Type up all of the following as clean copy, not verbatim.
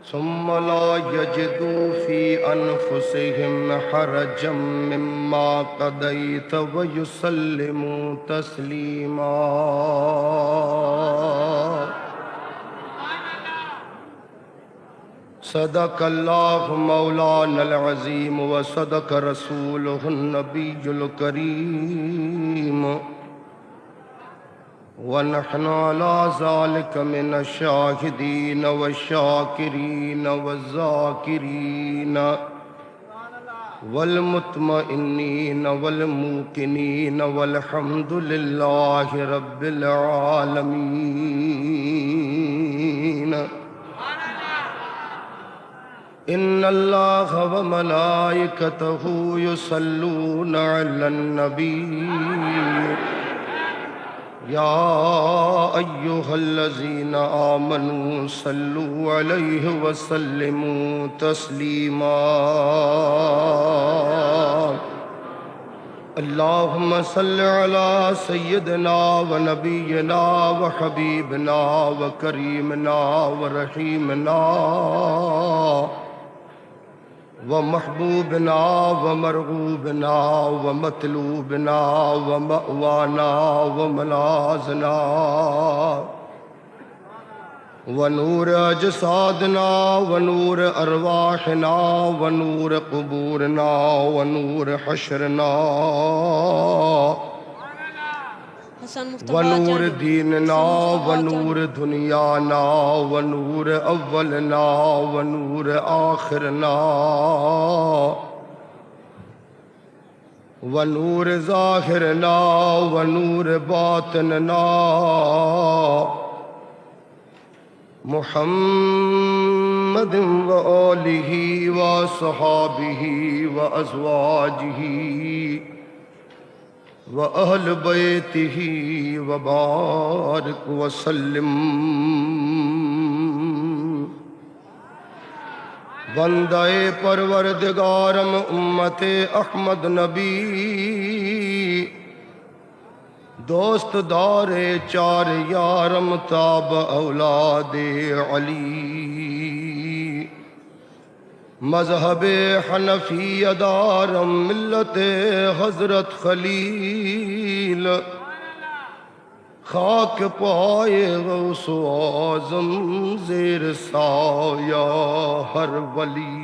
सुम्म ला यजिदू फी अनफुसिहिम हरजम मिम्मा क़दैत व युसल्लिमू तस्लीमा। सदक़ल्लाहु मौलानल अज़ीम व सदक़ रसूलुहुन नबियुल करीम व नहनु अला ज़ालिका मिनश शाहिदीन व शाकिरीन व ज़ाकिरीन वल मुत्मइन्नीन वल मूक़िनीन वल्हम्दुलिल्लाहि रब्बिल आलमीन। इन्नल्लाह व मलाइकतहु युसल्लूना अलन नबी या अय्युहल्लज़ीना आमनू सल्लू अलैहि व सल्लिमू तस्लीमा। अल्लाहुम्मा सल्लि अला सय्यिदिना व नबिय्यिना व हबीबिना व करीमिना व रहीमिना व महबूबना व मरगूबना व मतलूबना व मअवाना व मलाज़ना व नूर अजसादना व नूर अरवाहना व नूर क़ुबूरना व नूर हशरना व नूर दीनना व नूर दुनियाना व नूर अव्वलना व नूर आखिरना व नूर ज़ाहिरना व नूर बातिनना मुहम्मद व आलिही व सहाबिही व अज़वाजिही व अहल बैतिही व बारिक व सल्लिम। बंदाए परवरदिगारम उम्मते अहमद नबी दोस्त दारे चार यारम ताब औलादे अली मज़हबे हनफी अदारम मिल्लते हज़रत खलील खाक पाए गौसो आज़म ज़ेर साया हर वली।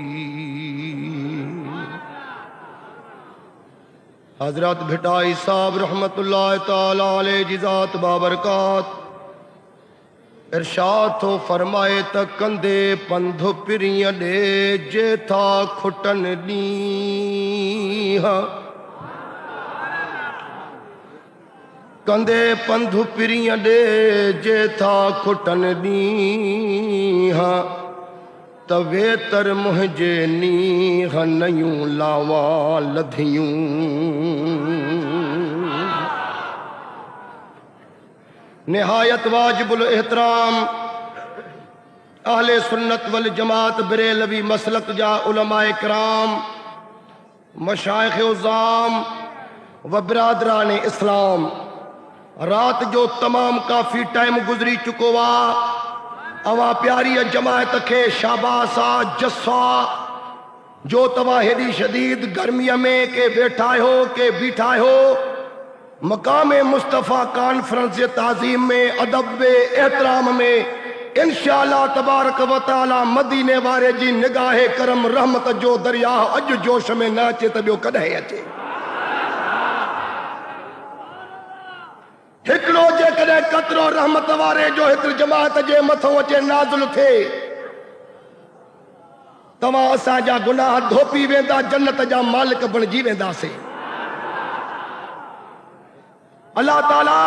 हज़रत भिटाई साहब रहमतुल्लाह ताला अलैह जिज़ात बाबरकात इरशाद तो फरमाए त कंधे पंधु पिरियं डे जे था खुटन ॾींह कंधे पंधु पिरियं डे जे था खुटन ॾींह त वेतर मुंहिंजे नीह नयूं लावा लधियूं। निहायत वाजिबुल एहतराम अहले सुन्नत वल जमात बरेलवी मसलक जा उलमाए कराम मशाइख उज़ाम व बिरादरान इस्लाम, रात जो तमाम काफ़ी टाइम गुजरी चुको आहे। अवां प्यारी जमायत के शाबासा जस्सा जो तवां हेॾी शदीद गर्मीअ में के वेठा हो के बीठा हो मकाम मुस्तफ़ा कॉन्फ्रेंस जे ताज़ीम में अदब एहतराम में इंशाअल्लाह तबारक व तआला मदीने वारे जी निगाहे करम रहमत जो दरिया अज जोश में न अचे त ॿियो कॾहिं अचे। हिकिड़ो जेकॾहिं कतरो रहमत वारे जो हिकु जमात जे मथों अचे नाज़िल थिए तव्हां असांजा गुनाह धोपी वेंदा, जन्नत जा मालिक बणिजी वेंदासीं। अल्लाह ताला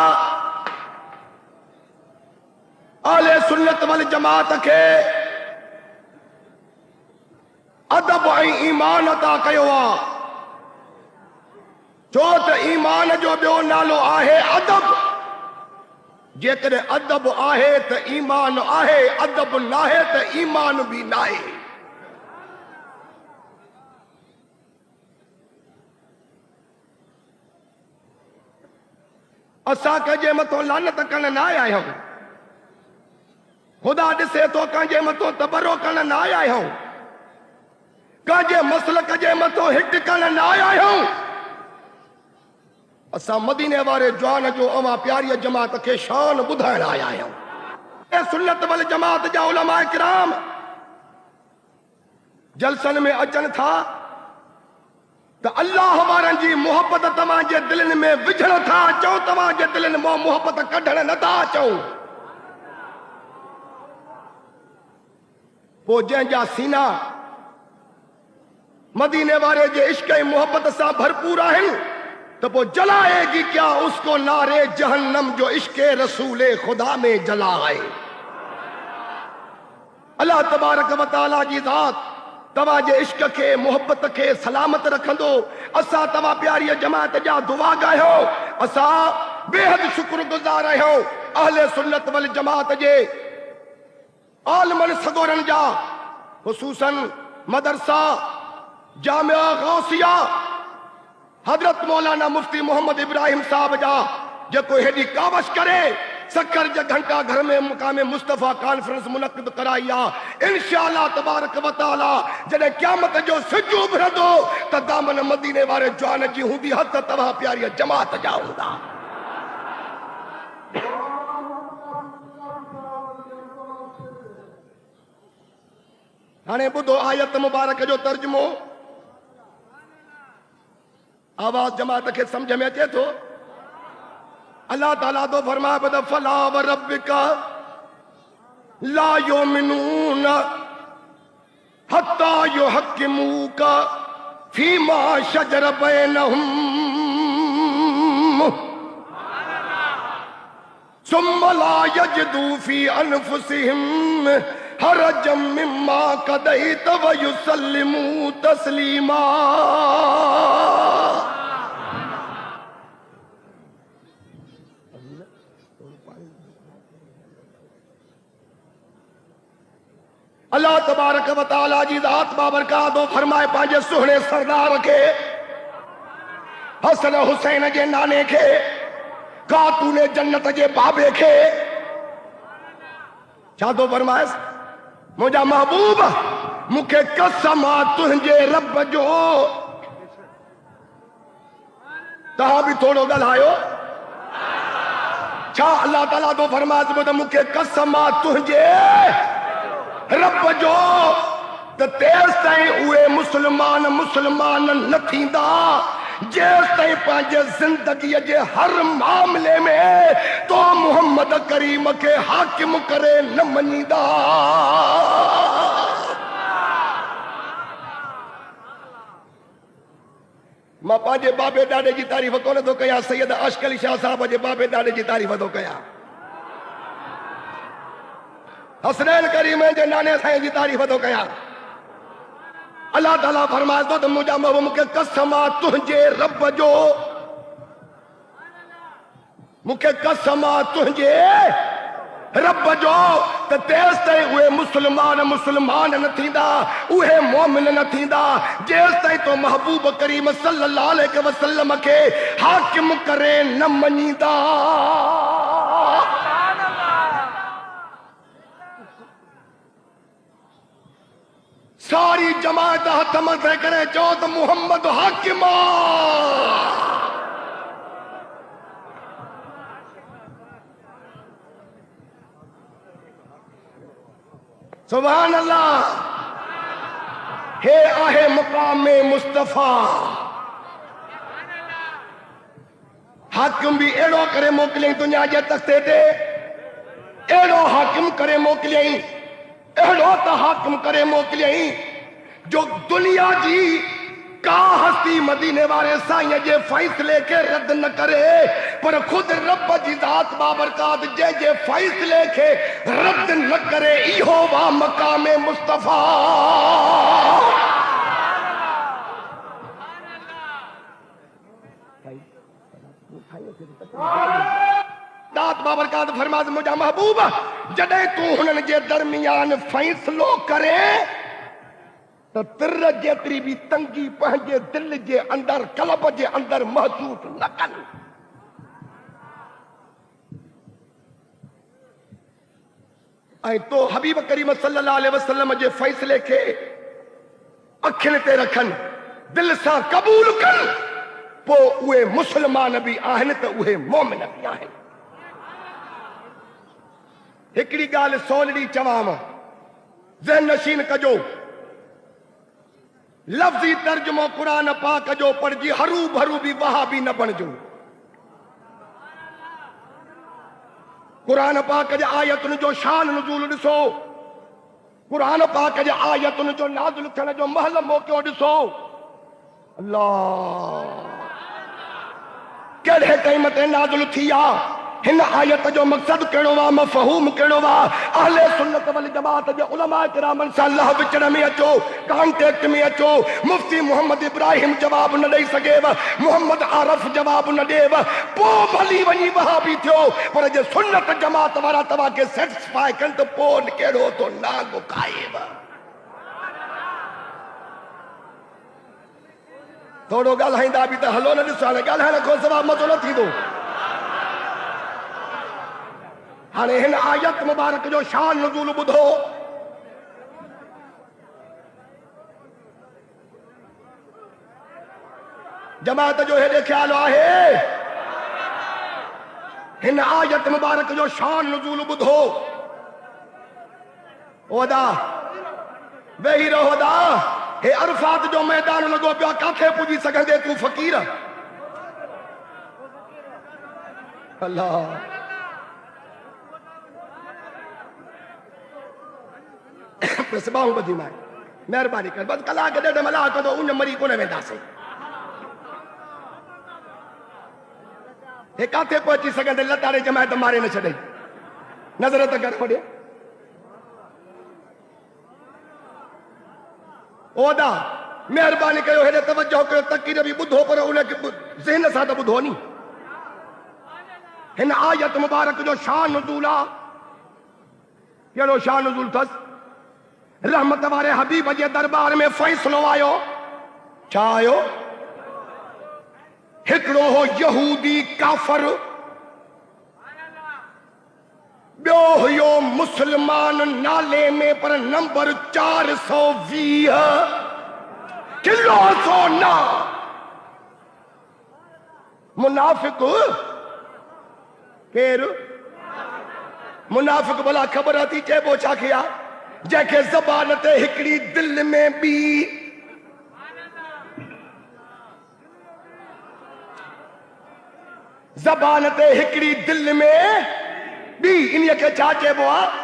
आले सुन्नत वल जमात के अदब ऐं ईमान अता कयो आहे, छो त ईमान जो ॿियो नालो आहे अदब। जेकॾहिं अदब आहे त ईमान आहे, अदब नाहे त ईमान बि नाहे। असां कंहिंजे मथों लानत करण न आया आहियूं, खुदा ॾिसे तो कंहिंजे मथो तबरो करण न आया आहियूं, कंहिंजे मसलक जे मथो हिट करण न आया आहियूं। असां मदीने वारे जवान जो अवां प्यारी जमात खे शान ॿुधाइण आया आहियूं। सुन्नत वल जमात जा उलमा किराम जलसन में अचनि था त अल्लाह वारनि जी मोहब्बत तव्हांजे दिलनि में विझण था अचो, तव्हांजे दिलनि मां मोहब्बत कढण नथा अचो। पोइ जंहिंजा सीना मदीने वारे जे इश्क ऐं मोहब्बत सां भरपूर आहिनि तो वो जलाएगी क्या उसको नारे जहन्नम जो इश्के रसूले खुदा में जलाए। अल्लाह तबारक व तआला जी ज़ात तव्हांजे इश्क के मोहब्बत के सलामत रखंदो। असां तव्हां प्यारी जमात जा दुआ गायो, असां बेहद शुक्रगुज़ार आहियूं अहले सुन्नत वल जमात जे आलमन सगोरन जा, खुसूसन मदरसा जामिया गौसिया हजरत मौलाना मुफ्ती मोहम्मद इब्राहिम साहब जा, जेको हेडी कावश करे सकर जे घंटा घर में मुकाम मुस्तफा कॉन्फ्रेंस मुनक़िद कराई आहे। इंशाअल्लाह तबारक व तआला जॾहिं क़यामत जो सिज उभरंदो त दामन मदीने वारे जवान जी हूंदी, हथ तव्हां प्यारी जमात जा हूंदा। हाणे ॿुधो आयत मुबारक जो तर्जुमो, आवाज जमात के समझ में अचे तो? अल्लाह ताला तो फरमाए बद फला व रब्बिका ला युमिनून हत्ता युहक्किमूका फीमा शजर बैनहुम सुम्मा ला यजिदू फी अनफुसिहिम हरजम मिम्मा कदैत व युसल्लिमू तस्लीमा। अल्लाह तबारक व तआला जी ज़ात बाबरकात फरमाए पंहिंजे सुहिणे सरदार के हसन हुसैन जे नाने के खातूने जन्नत जे बाबे के छा थो फरमाए? मुंहिंजा महबूब मूंखे कसम आहे तुंहिंजे रब जो। तव्हां बि थोरो ॻाल्हायो। छा अल्लाह ताला थो फरमाए त मूंखे कसम आहे तुंहिंजे रब जो त तेसि ताईं उहे मुस्लमान न थींदा जेसि ताईं पंहिंजे ज़िंदगीअ जे हर मामले में तो मोहम्मद करीम खे हाकिम करे न मञींदा। मां पंहिंजे बाबे ॾाॾे जी तारीफ़ कोन थो कयां, सैयद अश्क अली शाह साहब जे बाबे ॾाॾे जी तारीफ़ थो कयां, हसनैन करीम जे नाने साईं जी तारीफ़ थो कयां। अल्लाह ताला फरमाए थो त मुंहिंजा महबूब मूंखे कसम आहे तुंहिंजे रब जो, मूंखे कसम आहे तुंहिंजे रब जो त तेसि ताईं उहे मुस्लमान न थींदा, उहे मोमिन न थींदा जेसि ताईं तो महबूब करीम सल्लल्लाहु अलैहि वसल्लम खे हाकिम करे न मञींदा। सारी जमात हथ मथे करे चओ त मोहम्मद हाकिम सुभान अल्लाह। हे आहे मुकाम मुस्तफा, हाकिम भी अहिड़ो करे मोकिलियईं दुनिया जे तख़्ते ते, अहिड़ो हाकिम करे मोकिलियईं, अहिड़ो त हाकिम करे मोकिलियईं जो दुनिया जी का हस्ती मदीने वारे साईं जे फैसले के रद्द न करे, पर खुद रब जी ज़ात बाबरकात जे फैसले के रद्द न करे। इहो वा मकाम मुस्तफा। दात बाबरकात फरमाज़ मुंहिंजा महबूब जॾहिं तूं हुननि जे दरमियान फैसलो करे तो तिर जेतरी भी तंगी पंहिंजे दिल जे अंदर कलब जे अंदर महसूस न कनि। ऐं तो हबीब करीम सल्लल्लाहु अलैहि वसल्लम जे फ़ैसिले खे अखियुनि ते रखनि, दिल सां क़बूल कनि, पोइ उहे मुस्लमान बि आहिनि त उहे मोमिन बि आहिनि। हिकिड़ी ॻाल्हि सोलड़ी चवांव, ज़हन नशीन कजो, लफ़्ज़ी तर्जुमो क़ुरान पाक जो पढ़जी हरू भरू बि वहाबी न बणिजो। क़ुरान पाक जे आयतुनि जो शान नुज़ूल ॾिसो, क़ुरान पाक जे आयतुनि जो नाज़िल थियण जो महल मौक़ो ॾिसो। अल्लाह कहिड़े टाइम ते नाज़िल थी आहे, हिन आयत जो मक़सद कहिड़ो आहे, मफ़हूम कहिड़ो आहे। अहले सुन्नत वल जमात जे उलमा किरामनि सां अल्लाह विचड़ में अचो, कॉन्टेक्ट में अचो। मुफ्ती मोहम्मद इब्राहिम जवाब न ॾेई सघेव, मोहम्मद आरफ जवाब न ॾेव, पोइ भली वञी वहाबी थियो, पर जे सुन्नत जमात वारा तव्हांखे सेटिस्फाई कनि त पोइ कहिड़ो तो नागो खाएव। थोरो ॻाल्हाईंदा बि त हलो न, ॾिसो हाणे ॻाल्हाइण खां सवाइ मज़ो न थींदो। हाणे हिन आयत मुबारक जो शान नुज़ूल ॿुधो। जमात जो हेॾे ख़्यालु आहे, हिन आयत मुबारक जो शान नुज़ूल ॿुधो। ओदा वेही रहो दा, हे अरफात जो मैदान लॻो पियो, काथे पुॼी सघंदे तूं फ़क़ीर। अल्लाह बाहूं ॿधी मां महिरबानी कर, बसि कलाक ॾेढ मलाह कदो, उन मरी कोन वेंदासीं। हे काथे पहुची सघंदे, लताड़े जमायत मारे न छॾे। नज़र त कर पड़े ओदा, महिरबानी कयो, हेॾे तवजो कयो, तक़रीर बि ॿुधो, पर उनखे ज़हन सां त ॿुधो नी। हिन आयत मुबारक जो शान नुज़ूल आहे। कहिड़ो शान नुज़ूल अथसि? रहमत वारे हबीब जे दरबार में फ़ैसिलो आयो। छा आयो? हिकिड़ो हो यहूदी काफ़र, ॿियो हुयो मुस्लमान नाले में, पर नंबर 420 किलो सोना। मुनाफिक केरु? मुनाफिक भला ख़बर थी चइबो छा खे आहे? जंहिंखे ज़बान ते हिकिड़ी दिल में बि ज़बान ते हिकिड़ी दिल में बि, इन खे छा चइबो आहे?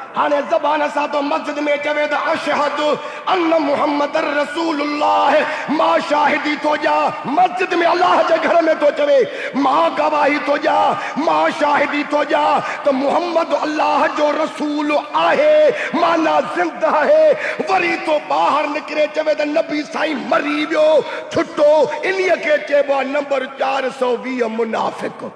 हाणे ज़बान सां तो मस्जिद में चवे त अशहदु अन्न मुहम्मद रसूलुल्लाह, मां शाहिदी थो ॾियां। मस्जिद में अल्लाह जे घर में तो चवे मां गवाही थो ॾियां, मां शाहिदी थो ॾियां त मुहम्मद अल्लाह जो रसूल आहे, माना ज़िंदा आहे। वरी तो ॿाहिरि निकिरे चवे त नबी साईं मरी वियो, छुटो। इन खे चइबो आहे नंबर 420 मुनाफिक।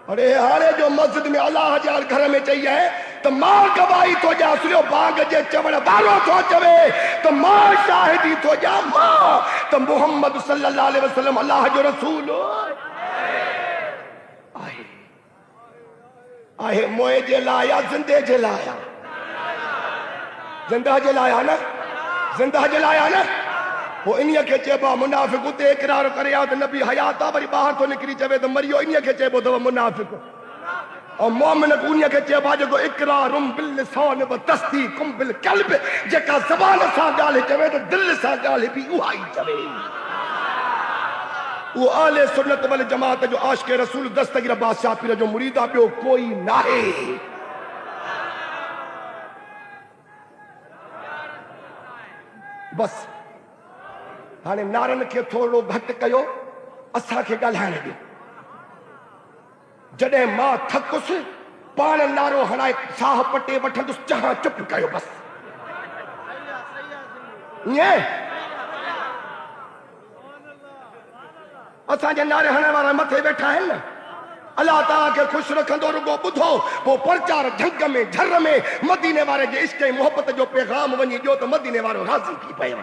अरे हाणे जो मस्जिद में अल्लाह जे घर में चई है त मां गवाही थो ॾियां, सुलियो बाग जे चवण वारो थो चवे त मां शाहिदी थो ॾियां, मां त मुहम्मद सल्लल्लाहु अलैहि वसल्लम अल्लाह जो रसूल आहे। आहे मोए जे लाइ या ज़िंदे जे लाइ? ज़िंदा जे लाइ न, ज़िंदा जे लाइ न। पोइ इन खे चइबो आहे मुनाफ़िक। उते इक़रार करे आयो त नबी हयात आहे, वरी ॿाहिरि थो निकिरी चवे त मरियो, इन खे चइबो अथव मुनाफ़िक। ऐं मोमिन उन खे चइबो आहे जेको इक़रारुम बिल लिसान व तस्दीकुम बिल क़ल्ब, जेका ज़बान सां ॻाल्हि चवे त दिलि सां ॻाल्हि बि उहा ई चवे। उहो अहले सुन्नत वल जमात जो आशिक़ रसूल दस्तगीर बादशाह पीर जो मुरीद आहे, ॿियो कोई नाहे। बस हाणे नारनि खे थोरो घटि कयो, असांखे ॻाल्हाइण ॾियो। जॾहिं मां थकुसि, पाण नारो हणाए साह पटे वठंदुसि, जहां चुप कयो बस। ईअं असांजे नारे हणण वारा मथे वेठा आहिनि न। अल्लाह ताला खे ख़ुशि रखंदो, रुगो ॿुधो, पोइ प्रचार झंग में झर में मदीने वारे जे इश्क ऐं मोहबत जो पैगाम वञी ॾियो त मदीने वारो राज़ी थी पियो।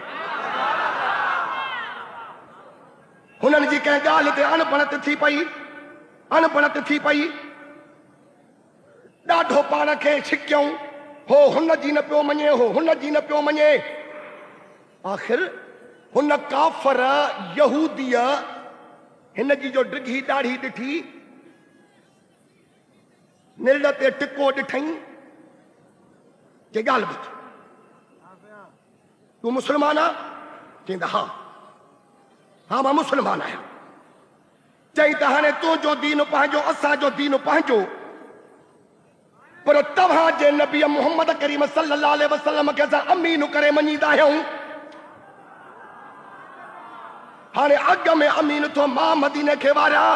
हुननि जी कंहिं ॻाल्हि ते अणबणत थी पई, अणबणत थी पई, ॾाढो पाण खे छिकियऊं, हो हुन जी न पियो मञे, हो हुन जी न पियो मञे। आख़िर हुन काफ़र यहूदीअ हिन जी जो डिघी दाढ़ी ॾिठी, निड़ ते टिको ॾिठई, चई ॻाल्हि ॿुध, तूं मुस्लमान आ? चईंदा हा, हा मां मुस्लमान आहियां। चई त हाणे तुंहिंजो दीन पंहिंजो, असांजो दीन पंहिंजो, पर तव्हां जे नबी मुहम्मद करीम सल्लल्लाहु अलैहि वसल्लम खे असां अमीन करे मञींदा आहियूं। हाणे अॻ में अमीन थो मां मदीने खे वारिया,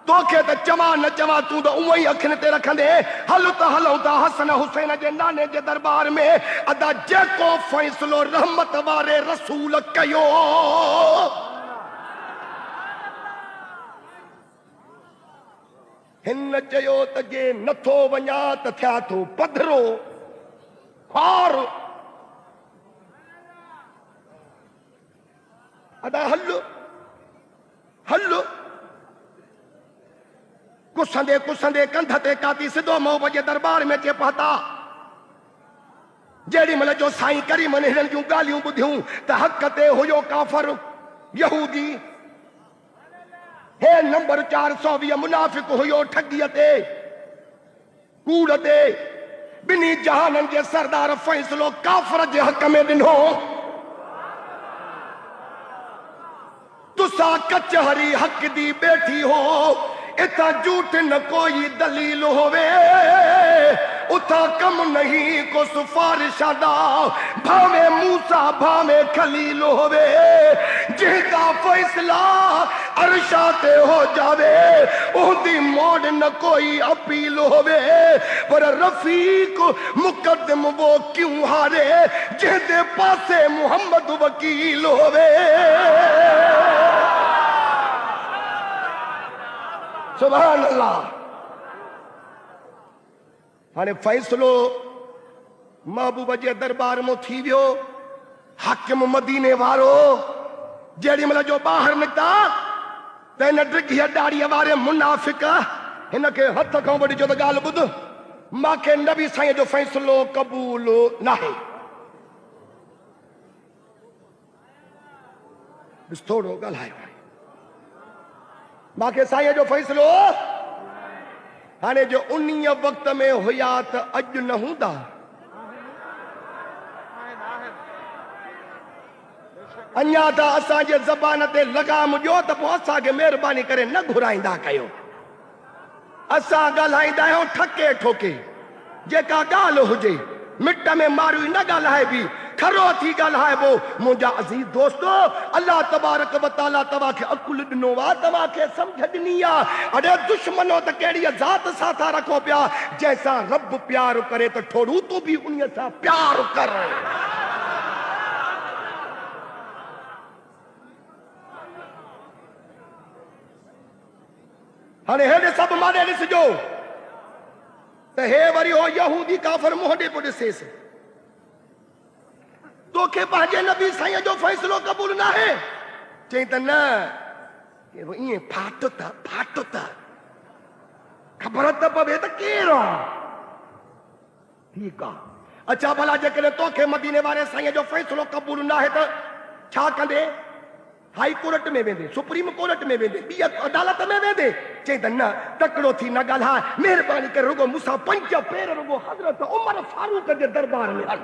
तोखे त चवां न चवां तूं त उहो ई अखियुनि ते रखंदे। हल त हलूं था हसन हुसैन जे नाने जे दरबार में, अदा जेको फ़ैसिलो रहमत वारे रसूल कयो। हिन चयो त जे नथो वञा त थिया थो पधरो ख़ार, अदा हल हल। कुसंदे कुसंदे कंध ते काती सिधो महबूब जे दरबार में अचे पहुता। जेॾी महिल जो साईं करीम ने हिननि जूं ॻाल्हियूं ॿुधियूं त हक़ ते हुयो काफ़र यहूदी, हे नंबर 420 मुनाफ़िक हुयो ठॻीअ ते, कूड़ ते, ॿिन्ही जहाननि जे सरदार फ़ैसिलो काफ़र जे हक़ में ॾिनो। तुसां कचहरी हक़ दी बैठी हो, इथा झूठ न कोई दलील होवे, उथा कम नहीं को सिफारिश दा, भावे मूसा भावे खलील होवे, जिहदा फैसला अरशा ते हो जावे, उहदी मोड़ न कोई अपील होवे, पर रफीक मुकद्दम वो क्यों हारे, जिहदे पासे मुहम्मद वकील होवे। सुभान अल्लाह। हाणे फ़ैसिलो महबूब जे दरबार में थी वियो। हाकिम मदीने वारो जेॾी महिल जो ॿाहिरि निकिता त हिन डिघीअ दाढ़ीअ वारे मुनाफ़िक हिन खे हथ खां वठी चयो त ॻाल्हि ॿुध, मूंखे नबी साईं जो फ़ैसिलो क़बूल नाहे। थोरो ॻाल्हायो, मूंखे साईं जो फ़ैसिलो, हाणे जो उन वक़्त में हुया त अॼु न हूंदा। अञा त असांजे ज़बान ते लगाम ॾियो त पोइ असांखे महिरबानी करे न घुराईंदा कयो। असां ॻाल्हाईंदा आहियूं ठके ठोके, जेका ॻाल्हि हुजे मिट में मारियूं न ॻाल्हाइबी, खरो थी ॻाल्हाइबो। मुंहिंजा अज़ीज़ दोस्तो, अल्लाह तबारक व तआला तव्हांखे अकुल ॾिनो आहे, तव्हांखे सम्झ ॾिनी आहे। अड़े दुश्मनो त कहिड़ी ज़ात सां था रखो पिया, जंहिंसां रब प्यार करे त थोड़ू तूं बि उन सां प्यार कर। हाणे हेॾे सभु माने ॾिसिजो त हे वरी हो यहूदी काफ़र मोहडे पियो ॾिसेसि, तोखे पंहिंजे नबी साईं जो फ़ैसिलो क़बूल न आहे। चई त न, ईअं फाटो त ख़बर त पवे त केरु आहे। ठीकु आहे, अच्छा भला जेकॾहिं तोखे मदीने वारे साईं जो फ़ैसिलो क़बूल न आहे त छा कंदे? हाई कोर्ट में वेंदे, सुप्रीम कोर्ट में वेंदे, ॿी अदालत में वेंदे। चई त न, तकिड़ो थी न ॻाल्हाए, महिरबानी करे रुगो मूंसां 5 पेर रुगो हज़रत उमर फारूक जे दरबार में हल।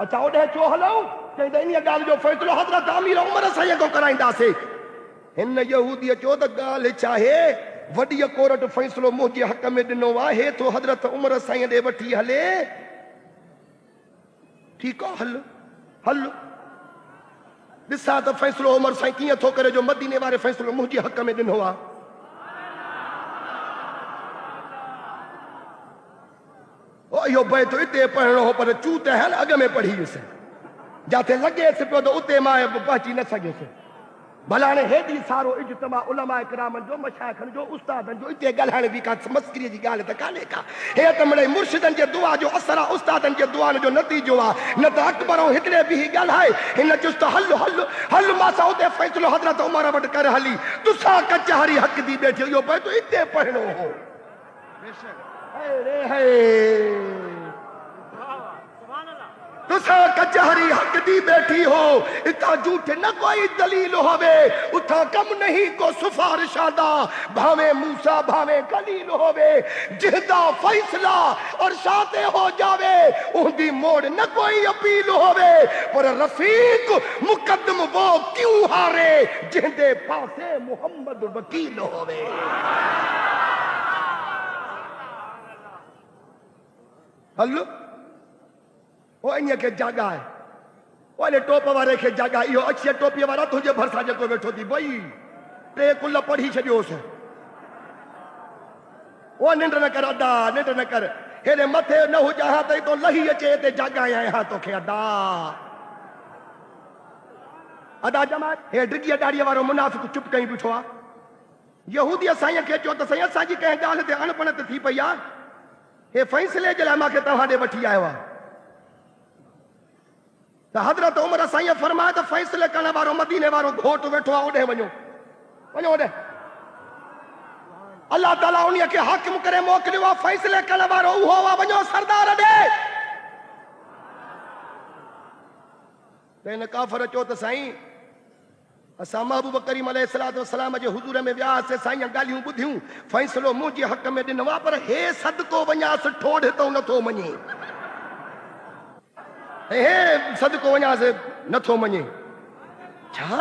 अच्छा ओॾे छो हलूं? चई त इन ॻाल्हि जो फ़ैसिलो हज़रत अमीर उमर साईं खां कराईंदासीं। हिन यहूदीअ चयो त ॻाल्हि छा आहे, वॾी कोर्ट फ़ैसिलो मुंहिंजे हक़ में ॾिनो आहे, तो हज़रत उमर साईं ॾे वठी हले। ठीकु आहे, हल हल ॾिसां त फ़ैसिलो उमर साईं कीअं थो करे, जो मदीने वारे फ़ैसिलो मुंहिंजे हक़ में ॾिनो आहे। ओ इहो बैत हिते पढ़णो हो, पर चूत हल अॻ में पढ़ी वियुसि, जिथे लॻेसि पियो त उते मां पहुची न सघियुसि। भला हाणे हेॾी सारो इज्तिमा उलमा किरामनि जो, मशाइखनि जो, उस्तादनि जो, हिते ॻाल्हाइण बि का मस्करीअ जी ॻाल्हि त कान्हे का। हे त मिड़ई मुर्शिदनि जे दुआ जो असर आहे, उस्तादनि जे दुआ जो नतीजो आहे। न त अकबर हिकिड़े बि ॻाल्हाए, हिन चुस त हल हल हल मां उते फ़ैसिलो हज़रत उमर वटि करे हली, तुसां कचहरी हक़ दी बैठो, इहो बैत हिते पढ़णो हो। अरे है तुसा कचहरी हक दी बैठी हो, इतना झूठे न कोई दलील होवे, उथा कम नहीं को सिफारिशा दा, भावे मूसा भावे कलील होवे, जिहदा फैसला और शाते हो जावे, उहदी मोड़ न कोई अपील होवे, पर रफीक मुकद्दम वो क्यों हारे, जिहदे पासे मुहम्मद वकील होवे। हल्लो वो इन के जागा है, वो टोप वारे के जागा, इहो अच्छी टोपी वारा तुझे भरसा जो बैठो थी भाई, टे कुल पढ़ी छो से, वो निंड न कर अदा, निंड न कर, हेरे मथे न हो जहां तई तो लही अचे ते जागा यहाँ तो खे अदा अदा जमा हे डिगी डाड़ीअ वारो मुनाफ़िक चुप कहीं बीठो आ, यहूदी साईं के चो त साईं असांजी कंहिं ॻाल्हि ते अणपण त थी पई आ, हे फैसले जे लाइ मूंखे तव्हां ॾे वठी आयो आहे। त हज़रत उमर साईं फरमाए त फैसले करण वारो मदीने वारो घोट वेठो आहे, ओॾे वञो वञो ओॾे, अल्लाह ताला उन्हीअ खे हाकिम करे मोकिलियो आहे, फैसले करण वारो उहो आहे, वञो सरदार ॾे। त हिन काफ़र चयो त साईं असां महबूब करीम अलैहिस्सलातु वस्सलाम जे हुज़ूर में वियासीं, साईं ॻाल्हियूं ॿुधियूं, फैसलो मुंहिंजे हक़ में ॾिनो आहे, पर हे सदको वञासि ठोड़ तो नथो मञे, हे सदको वञासि नथो मञे। छा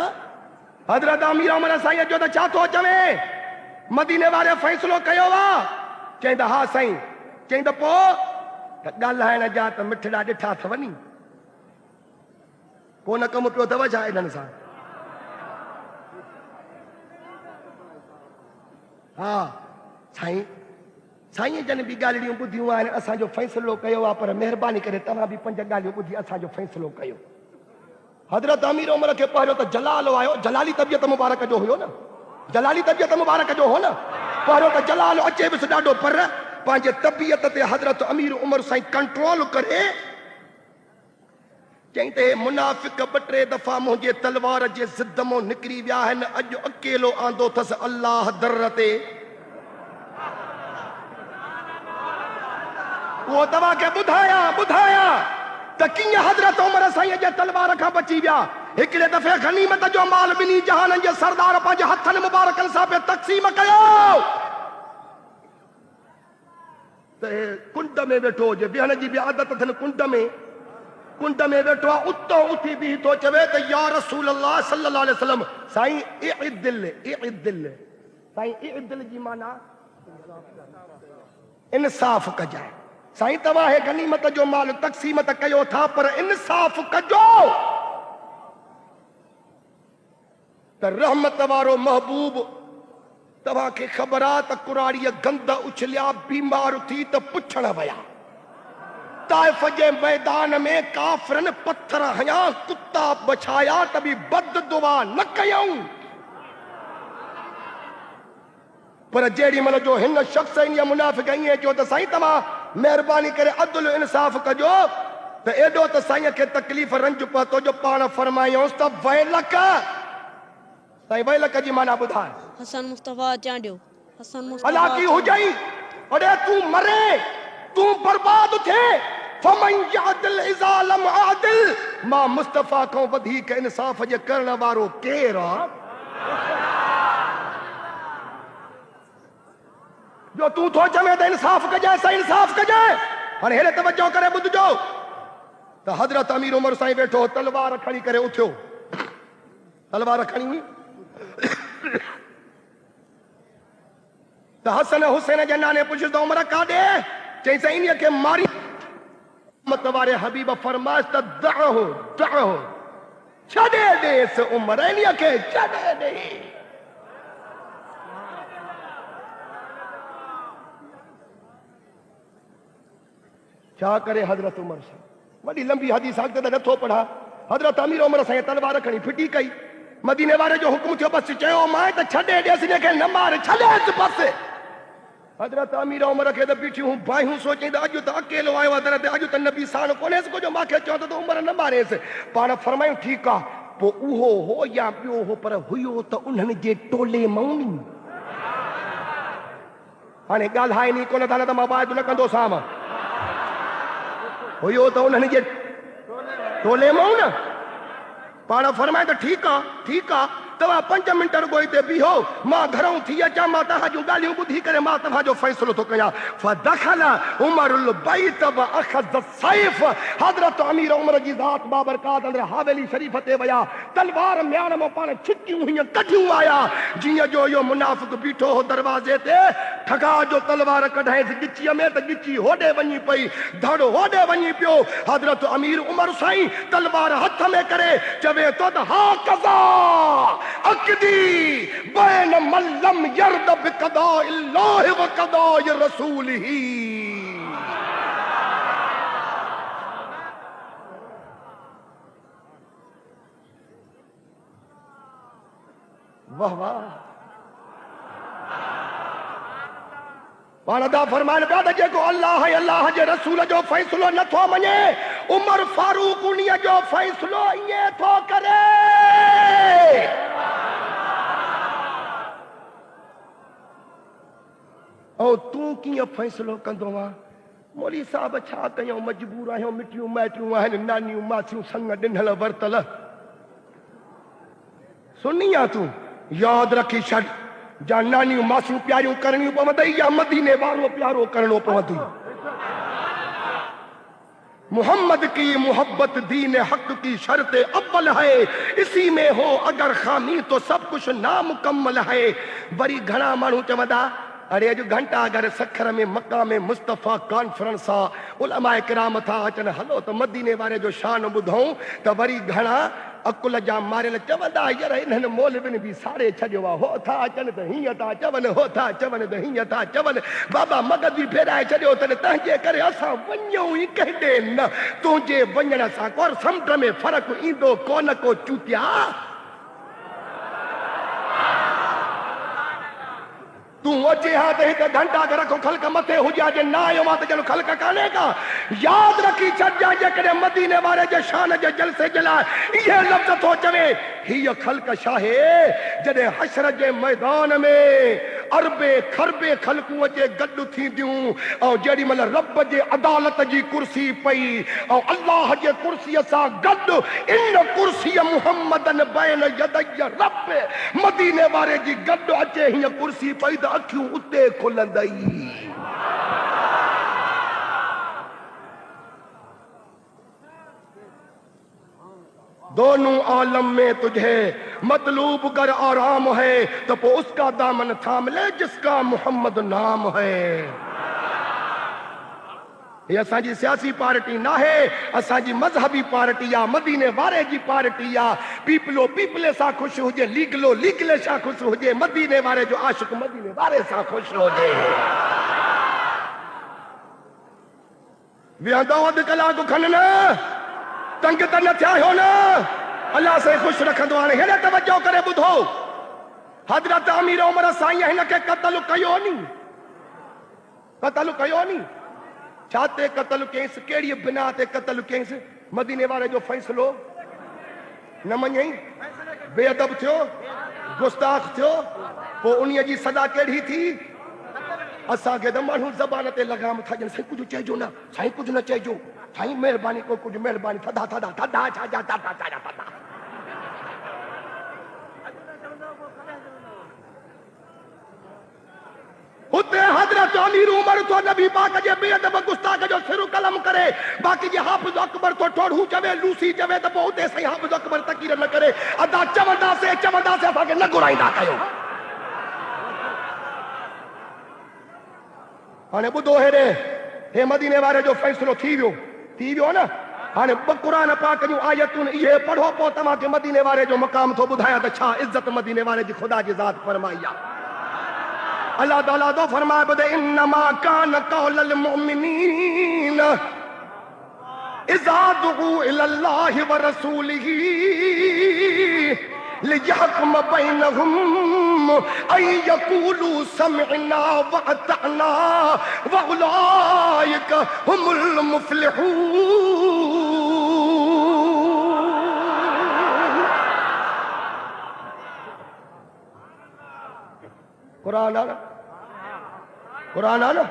हज़रत अमीर उमर साईं जो त छा थो चवे, मदीने वारे फैसलो कयो आहे, चई त हा साईं, चई त पोइ ॻाल्हाइण जा त मिठड़ा ॾिठा अथव नी, पोइ न कमु पियो अथव छा इन्हनि सां। हा साईं, साईं जन बि ॻाल्हियूं ॿुधियूं आहिनि, असांजो फ़ैसिलो कयो आहे, पर महिरबानी करे तव्हां बि 5 ॻाल्हियूं ॿुधी असांजो फ़ैसिलो कयो। हज़रत अमीर उमर खे पहिरियों त जलाल आयो, जलाली तबियत मुबारक जो हुयो न, जलाली तबियत मुबारक जो हो न, पहिरियों त जलाल अचे बि ॾाढो, पर पंहिंजे तबियत ते हज़रत अमीर उमर साईं कंट्रोल करे चई त हे मुनाफ़िक 2-3 दफ़ा मुंहिंजे तलवार जे ज़िद मां निकिरी विया आहिनि, अॼु अकेलो आंदो अथसि अल्लाह दर ते, वो तव्हां खे ॿुधाया त कीअं हज़रत उमर साईं जे तलवार खां बची विया। हिकिड़े दफ़े गनीमत जो माल ॿिन्ही जहाननि जे सरदार पंहिंजे हथनि मुबारकनि सां पे तक़सीम कयो, त कुंड में वेठो हुजे, विहण जी बि आदत अथनि, कुंड में वेठो आहे, उतो उथी बि थो चवे त या रसूल अल्लाह सल्लल्लाहु अलैहि वसल्लम, साईं इअदिल, साईं इअदिल जी माना इंसाफ़ कजाए, साईं तव्हां हे गनीमत जो माल तक़सीम त कयो था, पर इंसाफ़ कजो। त रहमत वारो महबूब तव्हां खे ख़बर आहे त कुराड़ीअ गंद उछलिया, बीमार थी त पुछण विया, ताइफ जे मैदान में काफ़िरनि पत्थर हया, कुत्ता बछाया त बि बद दुआ न कयऊं, पर जेड़ी महिल जो हिन शख्स ईअं मुनाफ़िक ईअं चयो त साईं तव्हां महिरबानी करे अदल इंसाफ़ कजो, त एॾो त साईं खे तकलीफ़ रंज पहुतो जो पाण फरमायोसि त वैलक, साईं वैलक जी माना ॿुधाए। हसन मुस्तफा चांडियो, हसन मुस्तफा अला की हुजई, अरे तू मरे, तू बर्बाद थे, फमन यादिल इज़ा लम आदिल, मां मुस्तफा खां वधीक इंसाफ़ जे करण वारो केरु आहे, जो तू थो चवे त इंसाफ़ कजाए, साईं इंसाफ़ कजाए। हाणे हेॾे तवजो करे ॿुधजो त हज़रत अमीर उमर साईं वेठो, तलवार खणी करे उथियो, तलवार खणी त हसन हुसैन जे नाने पुछियो त उमर काॾे, चई साईं इन्हीअ खे मारी, मत वारे हबीब फरमाइश त दअहो, छॾे ॾेसि उमर, इन्हीअ खे छॾे ॾे। छा करे हज़रत उमर साईं, वॾी लंबी हदीस अॻिते त नथो पढ़ा, हज़रत अमीर उमर साईं तलवार खणी फिटी कई, मदीने वारे जो हुकुम थियो, बसि चयो मां त छॾे ॾेसि, हिन खे न मार, छॾेसि बसि। हज़रत अमीर उमर खे त बीठियूं बाहियूं सोचीं त अॼु त अकेलो आयो आहे दर ते, अॼु त नबी साण कोन्हेसि को जो मूंखे चवंदो त उमर न मारेसि, पाण फरमायूं ठीकु आहे, पोइ उहो हो या ॿियो हो, पर हुयो त उन्हनि जे टोले मां। हाणे ॻाल्हाए नी कोन था न त मां वाइदो न कंदो साम हुयो त उन्हनि जे टोले मां न पाण फरमाए त ठीकु आहे तव्हां 5 मिंट रुगो हिते बीहो मां घरों थी अचां मां तव्हां जूं ॻाल्हियूं ॿुधी करे मां तव्हांजो फ़ैसिलो थो कयां फदखल उमरुल बैत व अखज़ सैफ हज़रत अमीर उमर जी ज़ात बाबरकात अंदरि हवेली शरीफ़ ते विया तलवार म्यान मां पाण छिकियूं हीअं कढियूं आया जीअं जो इहो मुनाफ़िक़ बीठो हो दरवाज़े ते ठगा जो तलवार कढाएसि गिचीअ में त गिची होॾे वञी पई धड़ होॾे वञी पियो हज़रत अमीर उमर साईं तलवार हथ में करे चवे थो त हा कज़ा अक़दी बैन मन लम यर्द बिक़दा इल्लाह व क़दा रसूलिही वाह वाह पाण दा फरमान पिया त जेको अल्लाह ऐं अल्लाह जे रसूल जो फ़ैसिलो नथो मञे उमर फारूक उन्हीअ जो फ़ैसिलो ईअं थो करे ऐं तूं कीअं फ़ैसिलो कंदो आहे मौली साहब छा कयूं मजबूर आहियूं मिटियूं माइटियूं आहिनि नानियूं मासियूं संग ॾिनल वरतल सुनी आहे तूं यादि रखी छॾ जा नानियूं मासियूं प्यारियूं करणियूं पवंदई या मदीने वारो प्यारो करणो पवंदई मोहम्मद की मोहब्बत दीन हक की शर्त अव्वल है इसी में हो अगर खामी तो सब कुछ नामुकम्मल है वरी घणा माण्हू चवंदा अरे अॼु घंटा घर सखर में मक्का में मुस्तफ़ा कॉन्फ्रेंस आहे उलमा किराम था अचनि हलो त मदीने वारे जो शान ॿुधूं त वरी घणा अकुल जा मारियल चवंदा यार इन्हनि मौलवियुनि बि साड़े छॾियो आहे हो था अचनि त हीअं था चवनि हो था चवनि त हीअं था चवनि बाबा मगज़ बि फेराए छॾियो अथनि तंहिंजे करे असां वञूं ई केॾे न तुंहिंजे वञण सां को समुंड में फ़र्क़ु ईंदो कोन को चूतिया तू अचे हा त हिकु घंटा घर को ख़ल्क़ मथे हुजे जे न आयो आहे त ॼण ख़ल्क़ कान्हे का यादि रखी छॾिजांइ जेकॾहिं मदीने वारे जे शान जे जलसे जे लाइ इहे लफ़्ज़ थो चवे हीअ ख़ल्क़ छा आहे जॾहिं हशर जे मैदान में अरबे खरबे ख़ल्क़ूं अचे गॾु थींदियूं ऐं जेॾी महिल रब जे अदालत जी कुर्सी पई ऐं अल्लाह जे कुर्सीअ सां गॾु इन कुर्सीअ मुहम्मदन बैन यदय रब मदीने वारे जी गॾु अचे हीअ कुर्सी पई त अखियूं उते खुलंदई दोनों आलम में तुझे मतलूब कर आराम है तो उसका दामन थाम ले जिसका मोहम्मद नाम है ये असांजी सियासी पार्टी ना है असांजी मजहबी पार्टी आ मदीने वारे जी पार्टी आ पीपलो पीपले सां खुश हुजे लीगलो लीगले सां खुश हुजे मदीने वारे जो आशिक मदीने वारे सां खुश हुजे विहंदो अधु कलाक खन न तंग त न थिया हो न अल्लाह से खुश रखंदो हाणे हेॾे तवजो करे ॿुधो हज़रत अमीर उमर साईं हिन खे क़त्ल कयो नी छा ते क़त्ल कयईंसि कहिड़ी बिना ते क़त्ल कयईंसि मदीने वारे जो फ़ैसिलो न मञई बेअदब थियो गुस्ताख थियो पोइ उन्हीअ जी सज़ा कहिड़ी थी असांखे त माण्हू ज़बान ते लगाम था ॾियनि साईं कुझु चइजो न साईं कुझु न चइजो साईं महिरबानी को कुझु महिरबानी थधा थधा थधा छा जा थधा छा जा थधा उते हज़रत अमीर उमर तो नबी पाक जे बेअदब गुस्ताख जो सिर कलम करे बाक़ी जे हाफ़िज़ अकबर तो ठोड़ू चवे लूसी चवे त पोइ उते साईं हाफ़िज़ अकबर तकीर न करे अदा चवंदासीं असांखे न घुराईंदा कयो हाणे ॿुधो हेॾे हे मदीने वारे जो फ़ैसिलो थी वियो न हाणे ॿ क़ुरान पाक जूं आयतूं इहे पढ़ो पोइ तव्हांखे मदीने वारे जो मक़ाम थो ॿुधायां त छा इज़त मदीने वारे जी ख़ुदा जी ज़ात फरमाई आहे अल्लाह ताला तो फरमाए बदे इन्नमा कान कौलल मुमिनीन इज़ा दुऊ इलल्लाहि व रसूलिही लियहकुम बैनहुम अन यकूलू समिअना व अतअना व उलाइका हुमुल मुफ्लिहून कुरान कुरान है ना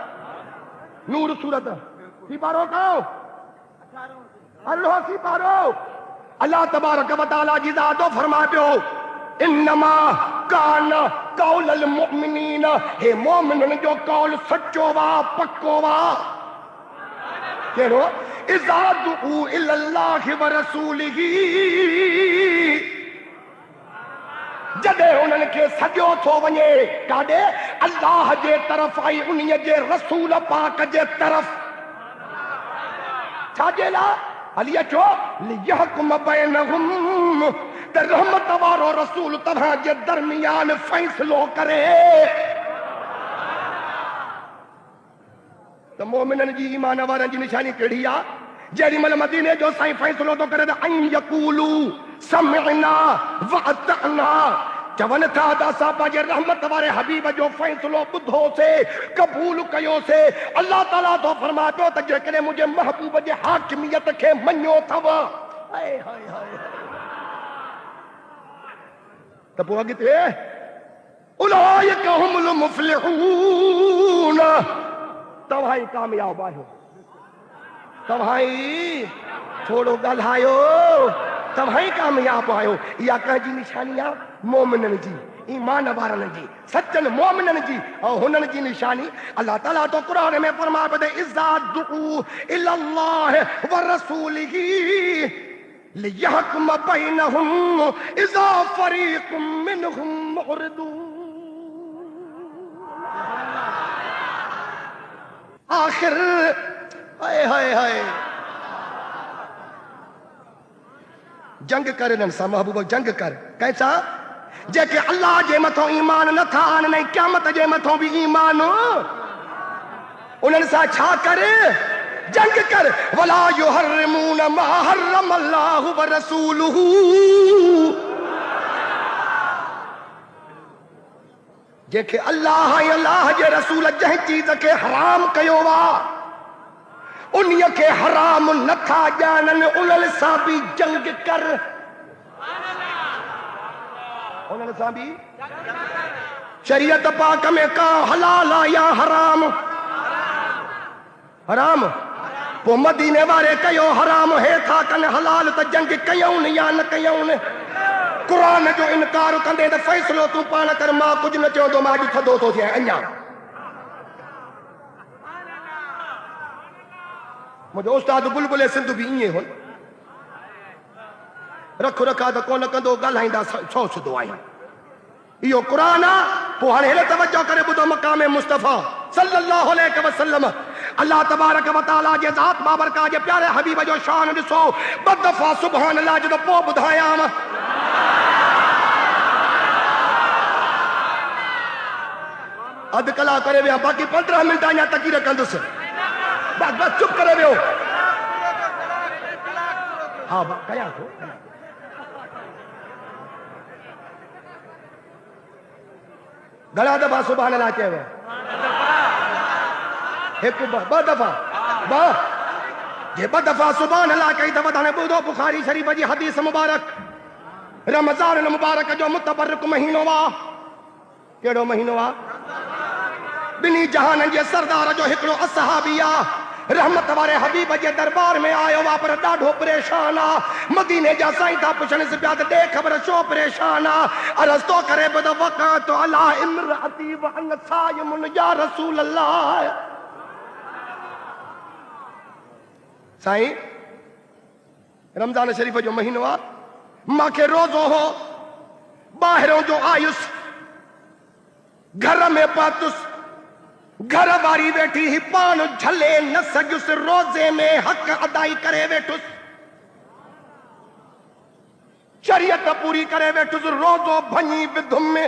नूर सूरत सी पारो कहो अल्लाह सी पारो अल्लाह तबारक व तआला जी ज़ातो फरमा पियो इन्नमा कान कौलल मुमिनीन हे मोमिनन जो कौल सच्चो वा पक्को वा केड़ो इज़ा दुऊ इल्लल्लाहि व रसूलिही जदे उन्हनि खे सॼो थो वञे काॾे अल्लाह जे तरफ़ आई उन्हीअ जे रसूल पाक जे तरफ़ छाजे लाइ हली अचो लियहकुम बैनहुम त रहमत वारो रसूल तव्हां जे दरमियान फ़ैसिलो करे त मोमिननि जी ईमान वारनि जी निशानी कहिड़ी आहे जेॾी महिल मदीने जो साईं फ़ैसिलो थो करे त ऐं यकूलू समिअना व अतअना चवनि था त असां पंहिंजे रहमत वारे हबीब जो फ़ैसिलो ॿुधोसीं क़बूल कयोसीं अल्लाह ताला थो फरमा पियो त जेकॾहिं मुंहिंजे महबूब जे हाकिमियत खे मञियो अथव त पोइ अॻिते उलाइक हुमुल मुफ़्लिहून तव्हां ई कामयाब आहियो तव्हां ई थोरो ॻाल्हायो तव्हां ई कामयाब आहियो इहा कंहिंजी निशानी आहे मोमिननि जी ईमान वारनि जी सचनि मोमिननि जी ऐं हुननि जी निशानी अल्लाह ताला तो क़ुरान में फरमा पियो त इज़ा दुऊ इलल्लाह व रसूलिही लियहकुम बैनहुम इज़ा फरीकुम मिनहुम मुअरिदून आखिर हाय हाय हाय जंग कर इन्हनि सां महबूब जंग कर कैसा जेके अल्लाह जे मथां ईमान नथा आणनि क़यामत जे मथां बि ईमान उन्हनि सां छा कर जंग कर वला युहर्रिमून मा हर्रम अल्लाहु व रसूलुहु जेके अल्लाह ऐं अल्लाह जे रसूल जंहिं चीज़ खे हराम कयो आहे उन्हीअ खे हराम नथा ॼाणनि उन्हनि सां बि जंग कर उन्हनि सां बि शरीयत पाक में का हलाल आहे या हराम हराम पोइ मदीने वारे कयो हराम हे था कनि हलाल त जंग कयूं या न कयूं क़ुरान जो इनकार कंदे त फ़ैसिलो तूं पाण कर मां कुझु न चवंदो मां अॼु थधो थो थियां अञा मुझे उस्ताद बुलबुल सिंध भी ईअं हो रख रखा त कोन कंदो ॻाल्हाईंदा छो सिधो आहियां इहो क़ुरान आहे पोइ हाणे हेॾे तवजो करे ॿुधो मक़ाम मुस्तफ़ा सल्लल्लाहु अलैहि वसल्लम अल्लाह तबारक व तआला जे ज़ात बाबरका जे प्यारे हबीब जो शान ॾिसो ॿ दफ़ा सुभान अल्लाह जो पोइ ॿुधायांव अधु कलाक करे विया बाक़ी 15 मिंट अञा तकीर कंदुसि बस बस चुप करे वियो हाँ कया थो घणा दफ़ा सुभान अल्लाह चयो हिकु ॿ दफ़ा जे 2 दफ़ा सुभान अल्लाह कई अथव त हाणे ॿुधो बुखारी शरीफ़ जी हदीस मुबारक रमज़ान मुबारक जो मुतबरक महीनो आहे कहिड़ो महीनो आहे बिनी जहाननि जे सरदार जो हिकिड़ो असहाबी आहे रहमत वारे हबीब जे दरबार में आयो आहे पर ॾाढो परेशान आहे मदीने जा साईं था पुछनि पिया त ॾे ख़बर छो परेशान आहे अर्ज़ थो करे बद वक़त अला इमराती व अन साइमुन या रसूल अल्लाह साईं रमज़ान शरीफ़ जो महीनो आहे मूंखे रोज़ो हो ॿाहिरों जो आयुसि घर में पातुसि घर वारी वेठी ही पान झले न सघियुसि रोज़े में हक़ अदाई करे वेठुसि शरीयत पूरी करे वेठुसि रोज़ो भञी विधुम में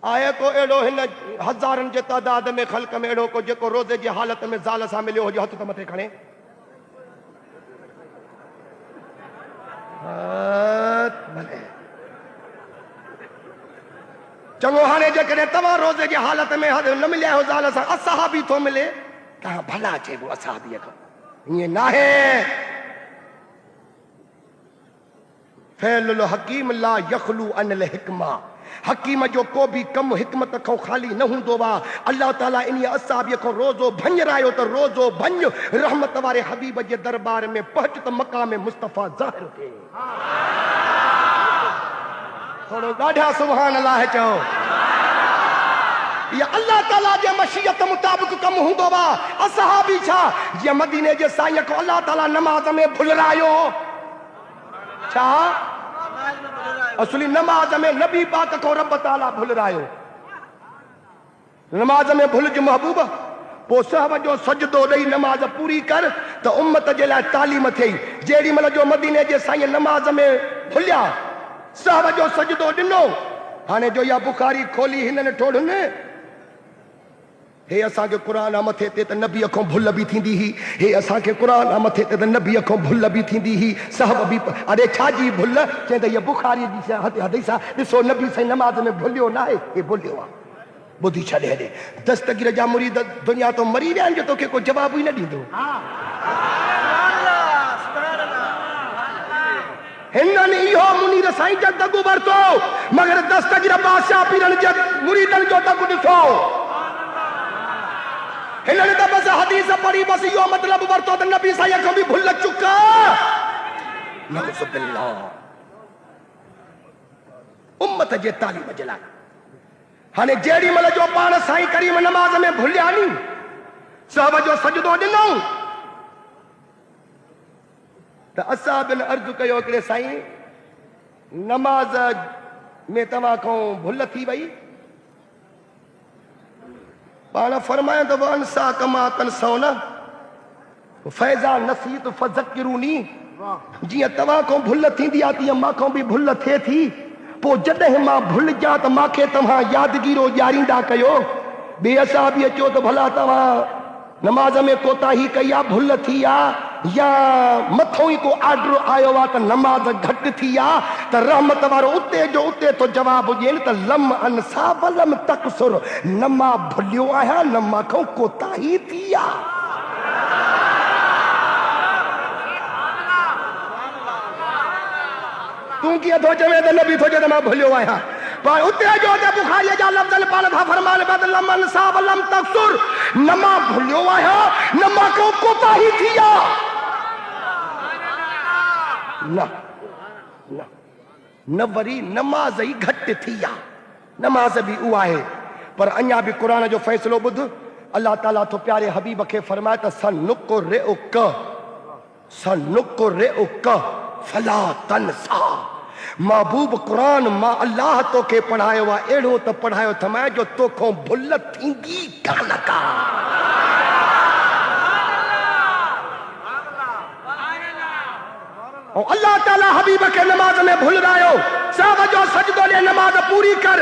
आए को अहिड़ो हिन हज़ारनि जे तादाद में ख़ल्क़ में अहिड़ो को जेको रोज़े जी हालत में ज़ाल सां मिलियो हुजे हथ त मथे खणे चङो हाणे जेकॾहिं तव्हां रोज़े जी हालत में न मिलिया आहियो ज़ाल सां असहाबी थो मिले तव्हां भला चइबो असहाबीअ खां ईअं नाहे फैलुल हकीम ला यखलू अनिल हिकमा हकीम जो को भी कम हिकमत खां खाली न हूंदो आहे। अल्लाह ताला इन असाबीअ खां रोज़ो भंजरायो त रोज़ो भंज रहमत वारे हबीब जे दरबार में पहुच त मक़ाम मुस्तफ़ा ज़ाहिर थिए। थोरो ॾाढा सुभान अल्लाह चओ। ये अल्लाह ताला जे मशीयत मुताबिक कम हूंदो आहे। असहाबी छा जीअं मदीने जे साईं को अल्लाह ताला नमाज में भुलरायो छा असली नमाज में नबी पाक को रब ताला भुलरायो। नमाज में भुलज महबूब पो सहब जो सजदो ॾेई नमाज पूरी कर त उम्मत जे लाइ तालीम थिए। जेॾी महिल जो मदीने जे साईं नमाज में भुलिया सहब जो सजदो ॾिनो हाणे जो या बुखारी खोली हिननि ठोड़नि हे असांखे क़ुरान मथे ते त नबी खां भुल बि थींदी हुई। हे असांखे क़ुरान मथे ते त नबी खां भुल बि थींदी हुई। सहब बि अरे छाजी भुल चए त हीअ बुखारी जी हदीस आहे। ॾिसो नबी साईं नमाज में भुलियो न आहे हे भुलियो आहे। ॿुधी छॾे हेॾे दस्तगीर जा मुरीद दुनिया तो मरी विया आहिनि जो तोखे को जवाब ई न ॾींदो। हिननि इहो मुनीर साईं जो दगु वरितो मगर दस्तगीर बादशाह पीरनि जे मुरीदनि जो दगु ॾिठो। हिननि त बस हदीस पढ़ी बस इहो मतलब वरितो त नबी साईं खां बि भुल चुका। उम्मत जे तालीम जे लाइ हाणे जेॾी महिल जो पाण साईं करीम नमाज में भुलिया नी सहब जो सजदो ॾिनो त असां बिन अर्ज़ु कयो हिकिड़े साईं नमाज में तव्हां खां भुल थी वई। पाण फरमायो त वनसा कमा तनसौ न फैज़ा नसीत फज़किरूनी। जीअं तव्हां खां भुल थींदी आहे तीअं मां खां बि भुल थिए थी। पोइ जॾहिं मां भुलिजा त मूंखे तव्हां यादगीरो ॾियारींदा कयो। ॿिए असां बि अचो त भला तव्हां नमाज में कोताही कई आहे भुल थी आहे या मथों ई को ऑर्डर आयो आहे त नमाज घटि थी आहे त रहमत वारो उते जो उते तो जवाब ॾिए त लम अनसा वलम तकसुर न मां भुलियो आहियां न मां खां कोताही थी आहे। तू कीअं थो चवे त नबी थो चए त मां भुलियो आहियां। पर उते जो त बुखारीअ जा लफ़्ज़ पाण था फरमान बदलम अनसा वलम तकसुर न मां भुलियो आहियां न मां को कोताही थी आहे। न न न वरी नमाज ई घटि थी आहे। नमाज बि उहा आहे पर अञा बि क़ुरान जो फ़ैसिलो ॿुध। अल्लाह ताला तो प्यारे हबीब खे फरमाए त सनुक़रिउक फला तनसा। महबूब क़ुरान मां अल्लाह तोखे पढ़ायो आहे अहिड़ो त पढ़ायो थमाए जो तोखां भुल थींदी कान का। अल्लाह ताला हबीब के नमाज में भुलरायो साहब जो सजदो ले नमाज पूरी कर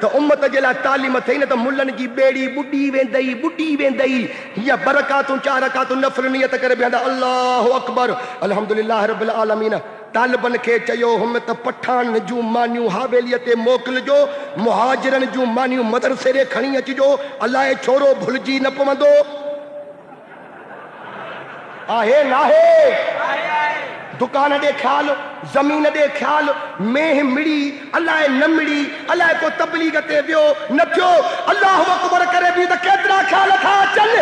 तो उम्मत जे लाइ तालीम थई न त मुल्लन जी बेड़ी बुडी वेंदई। या बरकातूं 4 रकातूं नफ़ल नियत करे बेंदा अल्लाहु अकबर अल्हम्दुलिल्लाह रब्बिल आलमीन। तालिबन खे चयो हम त पठान जूं मानियूं हवेलीअ ते मोकिलिजो मुहाजिरन जूं मानियूं मदरसे ॾे खणी अचिजो अलाए छोरो भुलिजी न पवंदो। आहे नाहे दुकान ॾे ख्याल ज़मीन ॾे ख्याल मेह मिड़ी अलाए न मिड़ी अलाए को तबलीग ते वियो न थियो अल्लाहु अकबर करे बि त केतिरा ख्याल था अचनि।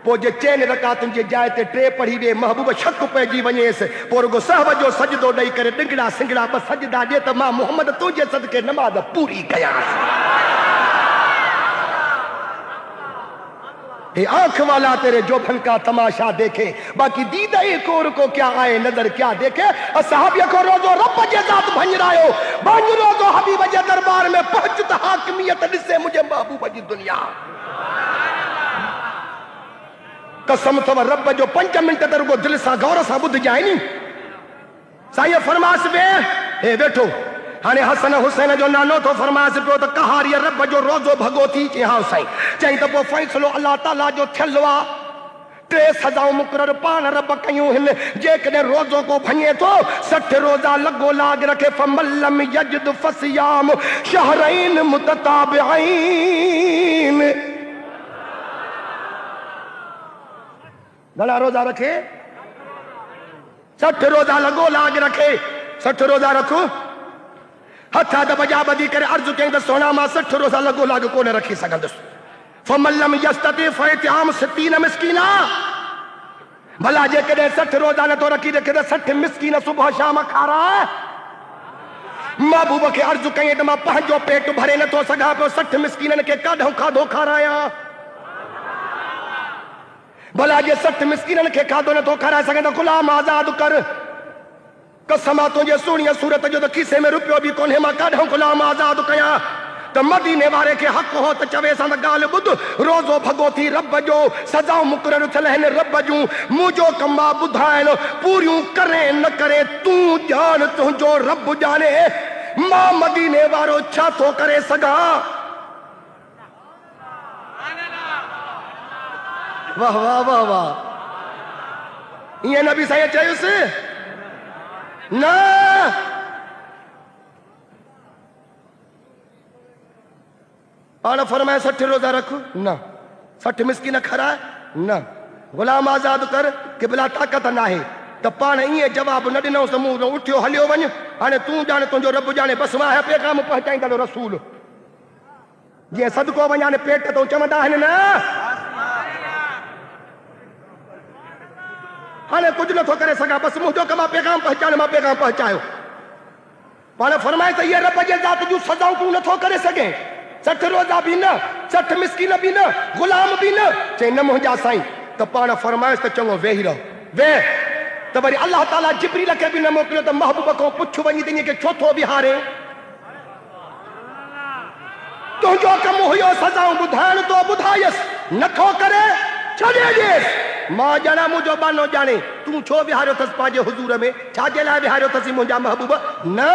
पोइ जे 4 रकातुनि जे जाइ ते 3 पढ़ी ॾे महबूब शक पइजी वञेसि पोइ रुगो सहब जो सजदो ॾेई करे डिंगड़ा सिंगड़ा 2 सजदा ॾे त मां मोहम्मद तुंहिंजे सदके नमाज़ पूरी कयां। ये आंख वाला तेरे जोफन का तमाशा देखे बाकी दीदा ही कोर को क्या आए नजर क्या देखे। असहाबिया को रोजो रब जे जात भंजरायो भंजरो तो हबीब जे दरबार में पहुंच त हाकिमियत ॾिसे मुझे महबूब जी दुनिया। कसम थव रब जो 5 मिंट त रुगो दिल सां गौर सां ॿुध जाए नी। साईं फरमास वे हे वेठो हाने हसन हुसैन जो नानो तो फरमास पियो त कहारी रब जो रोज़ो भगो थी चई हा साईं चई त पोइ फ़ैसिलो अल्लाह ताला जो थियल आहे 3 सज़ाऊं मुक़रर पाण रब कयूं हिन जेकॾहिं रोज़ो को भञे थो 60 रोज़ा लॻो लाग रखे फमल्लम यजद फसियाम शहरैन मुतताबिईन। घणा रोज़ा रखे 60 रोज़ा लॻो लाग रखे 60 रोज़ा रखो हथ अद बजा बदी करे अर्ज कई त सोना मां 60 रोज़ा लगो लाग कोन रखी सघंदुसि फमल्लम यस्तति फइत्याम 60 मिस्कीना भला जेकॾहिं 60 रोज़ा नथो रखी रखे त 60 मिस्कीन सुबुह शाम खाराए महबूब खे अर्ज़ु कई त मां पंहिंजो पेट भरे नथो सघां पियो 60 मिस्कीननि खे काॾों खाधो खारायां भला जे 60 मिस्कीननि खे खाधो नथो खाराए सघे त गुलाम आज़ाद कर कसम आहे तुंहिंजे सुहिणीअ सूरत जो त खीसे में रुपयो बि कोन्हे मां काॾों गुलाम आज़ाद कयां त मदीने वारे खे हक़ हो त चवे सां त ॻाल्हि ॿुध रोज़ो भॻो थी रब जो सजाऊं मुक़ररु थियल आहिनि रब जूं मुंहिंजो कमु आहे ॿुधाइण पूरियूं करे न करे तूं ॼाण तुंहिंजो रब ॼाणे मां मदीने वारो छा थो करे सघां वाह वाह वाह वाह ईअं नबी साईं चयुसि न पाण फरमाए 60 रोज़ा रख न 60 मिस्कीन खाराए न गुलाम आज़ाद कर क़िबला ताक़त नाहे त पाण ईअं जवाब न ॾिनऊं त मूं उठियो हलियो वञ हाणे तूं ॼाणे तुंहिंजो रब ॼाणे बसि मां पैगाम पहुचाईंदड़ो रसूल जीअं सदको वञाने पेट तो चवंदा आहिनि न हाणे कुझु नथो करे सघां बसि मुंहिंजो कमु आहे पैगाम पहुचाइण मां पैगाम पहुचायो पाण फरमाए त इहे रब जे ज़ात जूं सजाऊं तूं नथो करे सघे 60 रोज़ा भी न 60 मिस्कीन भी न गुलाम भी न चई न मुंहिंजा साईं त पाण फरमाइसि त चङो वेही रहो वेह त वरी अल्लाह ताला जिब्रील खे बि न मोकिलियो त महबूब खां पुछ वञी त खे छो थो बिहारे तुंहिंजो कमु हुयो सजाऊं ॿुधाइण तो ॿुधायसि नथो करे छॾे ॾेसि मां ॼाणा मुंहिंजो बानो ॼाणे तूं छो विहारियो अथसि पंहिंजे हुज़ूर में छाजे लाइ विहारियो अथसि मुंहिंजा महबूब न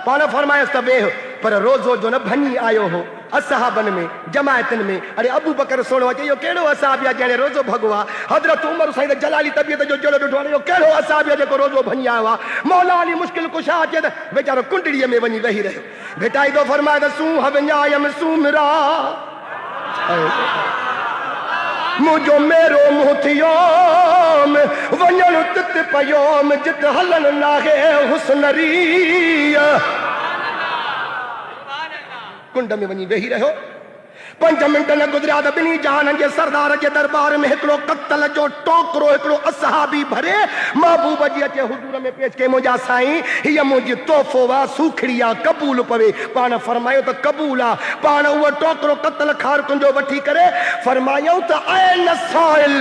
पाण फरमायसि त वेह पर रोज़ो जो न भञी आयो हो असहाबन में जमायतन में अरे अबू बकर सोनो अचे इहो कहिड़ो असहाब आहे जॾहिं रोज़ो भॻो आहे हज़रत उमर साईं त जलाली तबियत जो जहिड़ो ॾिठो आहे इहो कहिड़ो असहाब आहे जेको रोज़ो भञी आयो आहे मौला अली मुश्किल कुशा अचे त वीचारो कुंडड़ीअ में वञी वेही रहियो भेटाईंदो फरमाए त सूं हवञायम सूमरा मुंहिंजो मेरो मुंहुं थियो वञण तित पियो जित हलन नाहे हुस्नरी कुंड में वञी वेही रहियो 5 मिंट न गुज़रिया त ॿिन्ही जहाननि जे सरदार जे दरबार में हिकिड़ो कत्ल जो टोकरो हिकिड़ो असहाबी भरे महबूब जी अचे हुज़ूर में पेश कई मुंहिंजा साईं हीअ मुंहिंजी तोहफ़ो आहे सूखड़ी आहे क़बूल पवे पाण फरमायो त क़बूल आहे पाण उहो टोकरो कत्ल खार तुंहिंजो वठी करे फरमायूं त ऐन साइल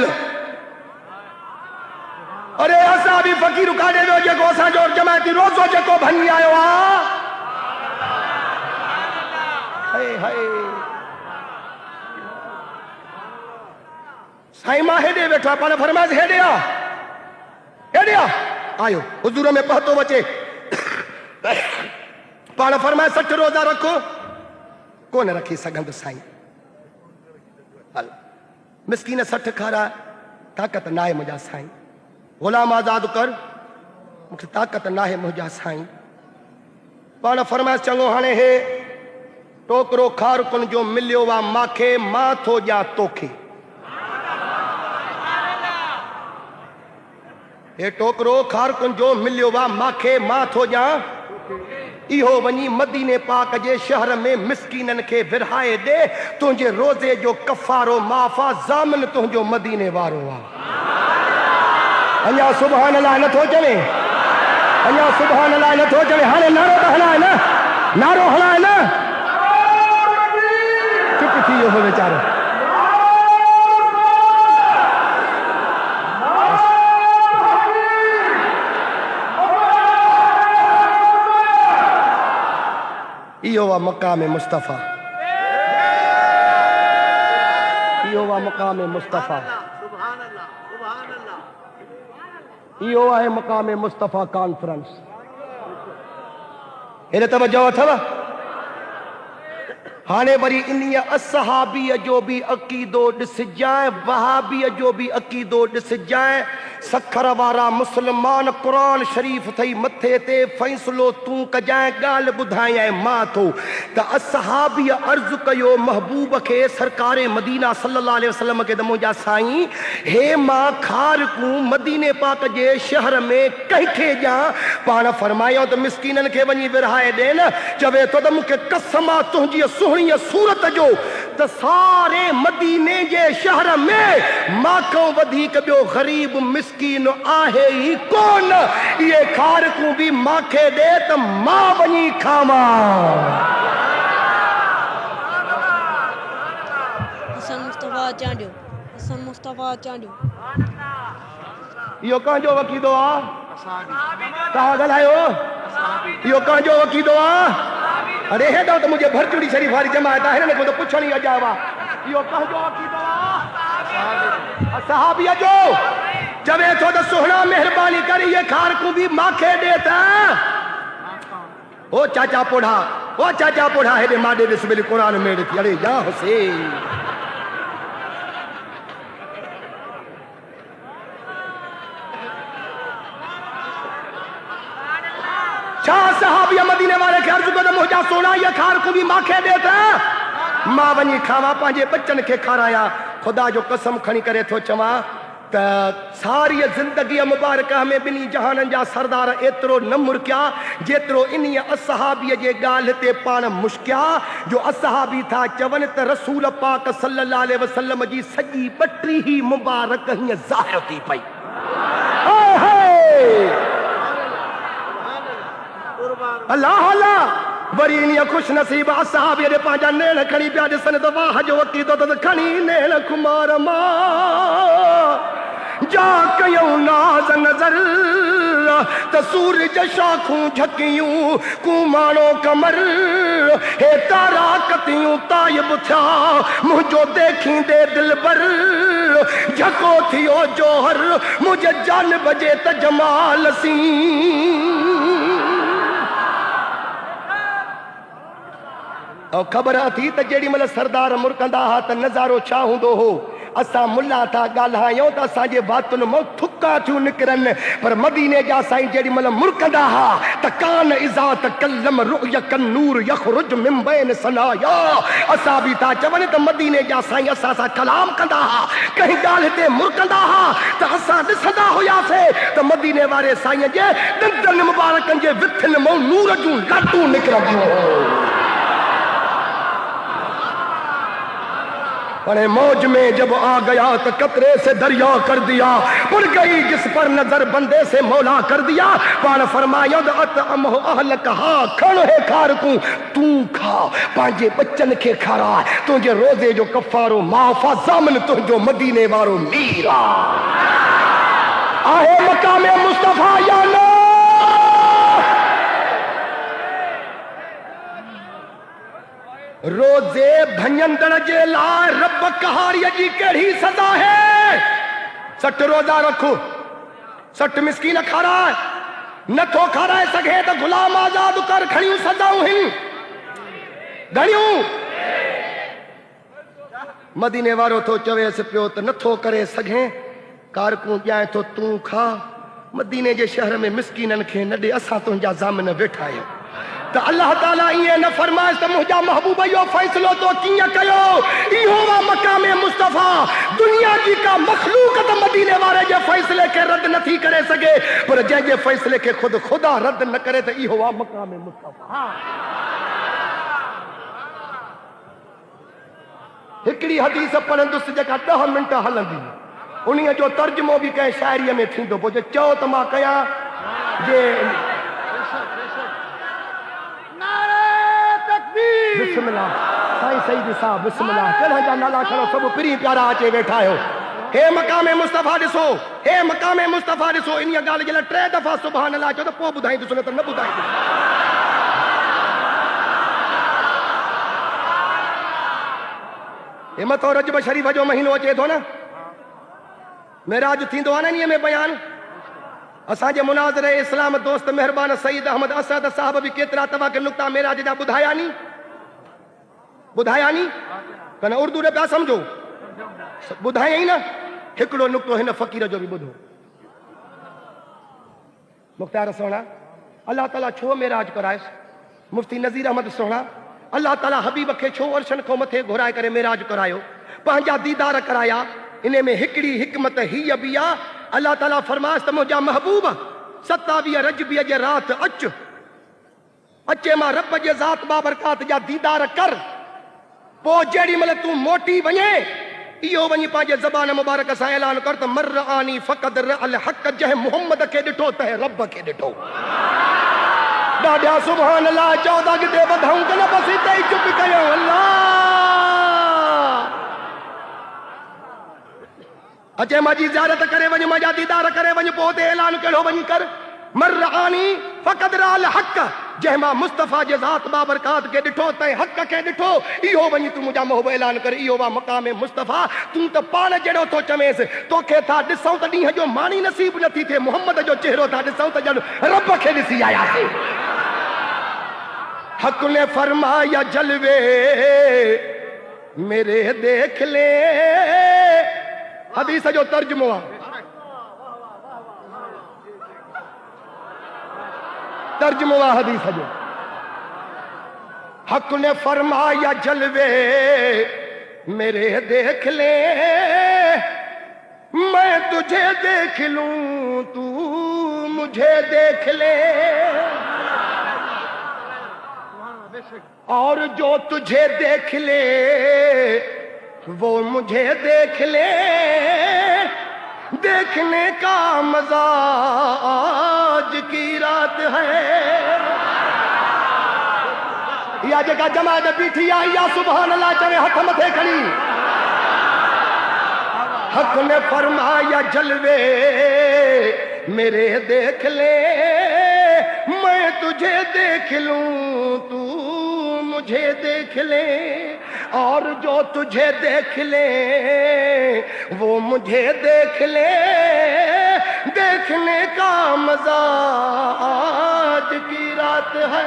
अरे असहाबी फ़क़ीर काॾे वियो जेको असांजो जमायती रोज़ो जेको भञी आयो आहे साईं मां हेॾे वेठो आहे पाण फरमाइस हेॾे आ आयो हुज़ूर में पहुतो अचे पाण फरमाए 60 रोज़ा रखो कोन रखी सघंदुसि साईं हल मिस्कीन 60 खाराए ताक़त नाहे मुंहिंजा साईं गुलाम आज़ाद कर मूंखे ताक़त नाहे मुंहिंजा साईं पाण फरमाइस चङो हाणे हे टोकरो खारकुन जो मिलियो वा माखे मां थो ॾियां तोखे हे टोकरो खारकुन जो मिलियो वा माखे मां थो ॾियां इहो वञी मदीने पाक जे शहर में मिस्कीननि खे विरहाए ॾे तुंहिंजे रोज़े जो कफ़ारो माफ़ा ज़ामिन तुंहिंजो मदीने वारो आहे अञा सुभान अल्लाह नथो चवे अञा सुभान अल्लाह नथो चवे हाणे नारो त हलाए न नारो हलाए न चुप थी वियो वीचारो इहो आहे मक़ाम मुस्तफ़ा इहो आहे मक़ाम मुस्तफ़ा इहो आहे मक़ाम मुस्तफ़ा कॉन्फ्रेंस हेॾे तवजो अथव हाने वरी इन्हीअ असहाबीअ जो बि अक़ीदो ॾिसजांइ, वहाबीअ जो बि अक़ीदो ॾिसजांइ। सखर वारा मुस्लमान क़ुरान शरीफ़ थई मथे ते फ़ैसिलो तूं कजांइ, ॻाल्हि ॿुधायां मां थो त असहाबीअ अर्ज़ु कयो महबूब खे, सरकारे मदीना सल्लल्लाहु अलैहि वसल्लम खे, त मुंहिंजा साईं हे मां खारकूं मदीने पाक जे शहर में कंहिंखे ॾियां? पाण फरमायो त मिसकीननि खे वञी विरहाए ॾे न। चवे थो त मूंखे कसम आहे तुंहिंजी सुहिणी सूरत जो त सारे मदीने जे शहर में माखों वधीक ॿियो ग़रीब मिसकीन आहे ई कोन। इहे खारकूं बि मांखे ॾे त मां वञी खावां। हसन मुस्तफ़ा चांडियो, हसन मुस्तफ़ा चांडियो। इहो कंहिंजो वकीदो आहे? तव्हां ॻाल्हायो, इहो कंहिंजो वकीदो आहे? अरे हेॾो त मुंहिंजे भरचूड़ी शरीफ़ वारी जमायत आहे, हिन में त पुछण ई अजाब आहे। इहो कंहिंजो अक़ीदो आहे? सहाबीअ जो। चवे थो त सुहिणा महिरबानी करे इहे खारकूं बि मांखे ॾे त। ओ चाचा पोढ़ा, ओ चाचा पोढ़ा, हेॾे माॾे ॾिस भली क़ुरान में ॾिठी। अरे या हुसैन, छा सहाबीअ मदीने वारे खे अर्ज़ु कयो त मुंहिंजा सोना इहे खारकूं बि मांखे ॾे त मां वञी खावां, पंहिंजे बच्चनि खे खारायां। ख़ुदा जो कसम खणी करे थो चवां त सारी ज़िंदगीअ मुबारक में ॿिन्ही जहाननि जा सरदार एतिरो न मुरकिया जेतिरो इन्हीअ असहाबीअ जे ॻाल्हि ते पाण मुश्किया। जो असहाबी था चवनि त रसूल पाक सल्लल्लाहु अलैहि वसल्लम जी सॼी ॿटी ही मुबारक हीअं ज़ाहिर थी पई। अल्लाह अल्लाह, वरी इन्हीअ खुश नसीब असहाबीअ जे पंहिंजा नेण खणी पिया ॾिसनि त वाह जो अक़ीदो त खणी नेण खुमार मां जा कयूं नाज़ नज़र त सूरज शाखूं झकियूं कुमाणो कमर हे तारा कतियूं ताइब थिया मुंहिंजो देखींदे दिलबर झको थियो जोहर मुंहिंजे जान बजे त जमाल सी। और ख़बर थी त जेॾी महिल सरदार मुरकंदा हा त नज़ारो छा हूंदो हो। असां मुल्ला था ॻाल्हायूं त असांजे बातुनि मां थुका थियूं निकिरनि, पर मदीने जा साईं जेॾी महिल मुरकंदा हा त कान इज़ा तकल्लम रुअयकन नूर यखरुज मिन बैन सनाया। असां बि था चवनि त मदीने जा साईं असां सां कलाम कंदा हा, कंहिं ॻाल्हि ते मुरकंदा हा त असां ॾिसंदा हुआसीं त मदीने वारे साईं जे ॾंदनि मुबारकनि जे विथनि मां नूर जूं लाटूं निकिरंदियूं। अरे मौज में जब आ गया तो कतरे से दरिया कर दिया, उड़ गई जिस पर नजर बंदे से मौला कर दिया। पान फरमायो अतअमहु अहलक, हा खण है खारकूं तू खा, पांजे बच्चन के खारा, तुझे रोजे जो कफारो माफा जामन तुझो मदीने वारो मीरा। आहे मकामे मुस्तफा या न? रोजे भंजंदड़ जे लाइ रब कहाड़ीअ जी कहिड़ी सज़ा है? 60 रोज़ा रखो, 60 मिसकीन खाराए, नथो खाराए सघे त गुलाम आज़ाद कर, खणियूं सज़ाऊं आहिनि घणियूं। मदीने वारो थो चवेसि पियो त नथो करे सघे, कारकूं ॼाए थो तूं खा, मदीने जे शहर में मिसकीननि खे न ॾे, असां तुंहिंजा ज़ामिन वेठा आहियूं। त अल्लाह ताला ईअं न फरमाइस त मुंहिंजा महबूब इहो फ़ैसिलो तो कीअं कयो। इहो आहे मक़ामे मुस्तफ़ा। दुनिया जी का मखलूक त मदीने वारे जे फ़ैसिले खे रद्द नथी करे सघे, पर जंहिंजे फ़ैसिले खे ख़ुदि ख़ुदा रद्द न करे त इहो आहे मक़ामे मुस्तफ़ा। हिकिड़ी हदीस पढ़ंदुसि जेका 10 मिंट हलंदी, उन्हीअ जो तर्जुमो बि कंहिं शाइरीअ में थींदो। पोइ चओ त मां कयां जे बिस्मिल्लाह साईं सईद साहब बिस्मिल्लाह, कहिड़ा जा नाला खणो, सभु पिरी प्यारा अचे वेठा आहियो। हे मक़ामे मुस्तफ़ा ॾिसो, हे मक़ामे मुस्तफ़ा ॾिसो। इन ॻाल्हि जे लाइ 3 दफ़ा सुभान अल्लाह चओ त पोइ ॿुधाईंदुसि, न त न ॿुधाईंदुसि। हे मथो रजब शरीफ़ जो महीनो अचे थो न, मेराज थींदो आहे न इन में बयान। असांजे मुनाज़िर इस्लाम दोस्त महिरबान सईद अहमद असद साहब बि केतिरा तव्हांखे नुक़्ता मेराज जा ॿुधाया नी। ॿुधाया नी कने उर्दू रे पिया समझो ॿुधायई न हिकिड़ो नुक्तो हिन फ़क़ीर जो बि ॿुधो मुख़्तार सोहणा अल्लाह ताला छो मेराज करायसि मुफ्ती नज़ीर अहमद सोहणा अल्लाह ताला हबीब खे छो अर्शन खां मथे घुराए करे मेराज करायो पंहिंजा दीदार कराया इन में हिकिड़ी हिकमत हीअ बि आहे अल्लाह ताला फरमाइस त मुंहिंजा महबूब 27 रजबीअ जे राति अचे मां रब जे ज़ात बाबरकात जा दीदार कर पोइ जेॾी महिल तूं मोटी वञे इहो वञी पंहिंजे ज़बान मुबारक सां ऐलान कर त मर आनी फ़क़द रअल हक़ जंहिं मुहम्मद खे ॾिठो तंहिं रब खे ॾिठो ॾाढा सुभान अल्लाह चओ था अॻिते वधूं त न बसि हिते ई चुप कयूं अल्लाह अचे मुंहिंजी ज़ियारत करे वञ मुंहिंजा दीदार करे वञ पोइ हुते ऐलान कहिड़ो वञी कर मर आनी फ़क़द रअल हक़ जंहिं मां मुस्तफ़ा जे ज़ात बाबरकात खे ॾिठो तंहिं हक़ खे ॾिठो इहो वञी तूं मुंहिंजा मोहब ऐलान कर इहो वा मक़ाम मुस्तफ़ा तूं त पाण जहिड़ो थो चवेसि तोखे था ॾिसूं त ॾींहं जो मानी नसीब नथी थिए मुहम्मद जो चेहरो था ॾिसूं त ॼण रब खे ॾिसी आयासीं हक़ ने फरमाया जलवे मेरे देख ले हदीस जो तर्जुमो आहे तर्जुमो आहे हदीस जो हक़ ने फरमाया जलवे मेरे देख ले मैं तुझे देख लूं तू मुझे देख ले और जो तुझे देख ले वो मुझे देख ले देखने का मजा आज की रात है या जगह जमात बीठी आई या सुभान अल्लाह चवे हथ मथे खड़ी हक़ ने फरमाया जलवे मेरे देख ले मैं तुझे देख लूं तू मुझे देख ले और जो तुझे देख ले वो मुझे देख ले देखने का मजा आज की रात है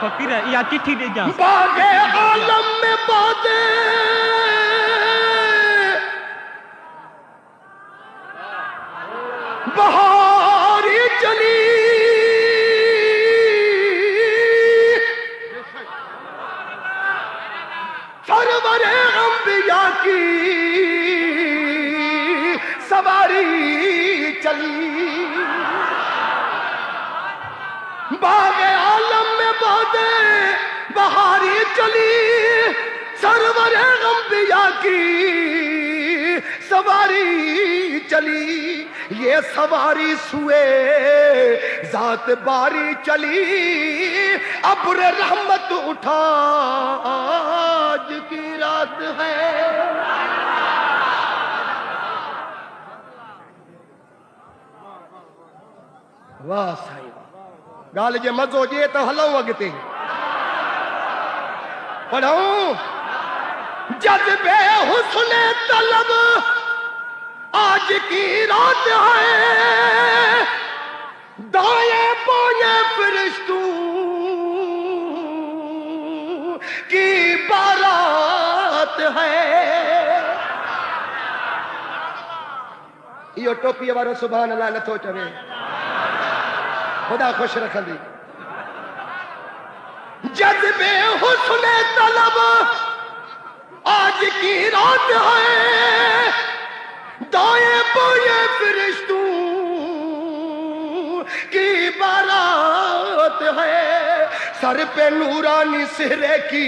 फकीर या चिट्ठी दे जा बागे आलम में बादे बहारी चली सरवरे अंबिया की सवारी चली बागे आलम में बादे बहारी चली सरवरे अंबिया की सवारी चली ये सवारी सुए जात बारी चली अब्र रहमत उठा आज की रात है वाह साईं वाह गाल जे मज़ो जे तो हलूं अॻिते पढ़ूं जज्बे हुस्न तलब आज की रात है दाएं बाएं फरिश्तों की बारात है यो टोपी वारो सुभान अल्लाह नथो चवे खुदा खुश रखंदी जज्बे हुस्न तलब आज की रात है दाएं बाएं फरिश्तों की बारात है सर पे नूरानी सिरे की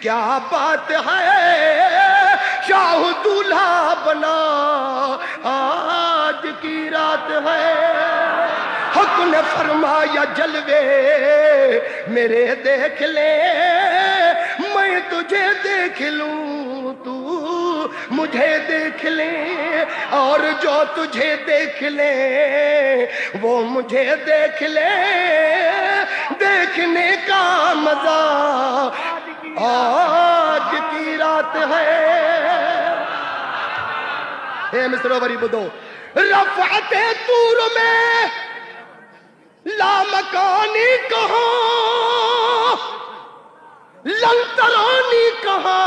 क्या बात है शाह दूल्हा बना आज की रात है हक़ ने फरमाया जलवे मेरे देख ले मैं तुझे देख लूं तू मुझे देख ले और जो तुझे देख ले वो मुझे देख ले देखने का मजा आज की रात है हे मिसरोवरी बुदो रफ़अते तूर में लामकानी कहो लंतरानी कहाँ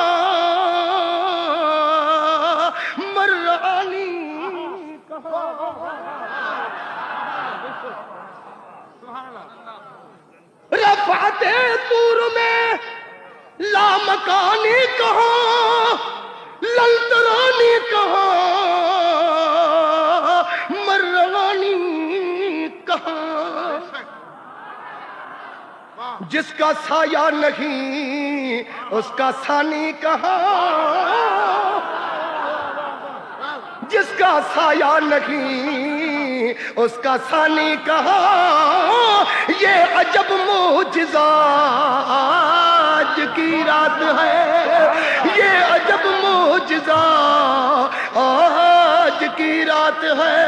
मर्रानी कहाँ, रफ़ाते तूर में लामकानी कहाँ, लंतरानी कहाँ मर्रानी कहाँ। जिसका साया नहीं उसका सानी कहाँ, जिसका साया नहीं उसका सानी कहाँ। ये अजब मोजिज़ा आज की रात है, ये अजब मोजिज़ा आज की रात है।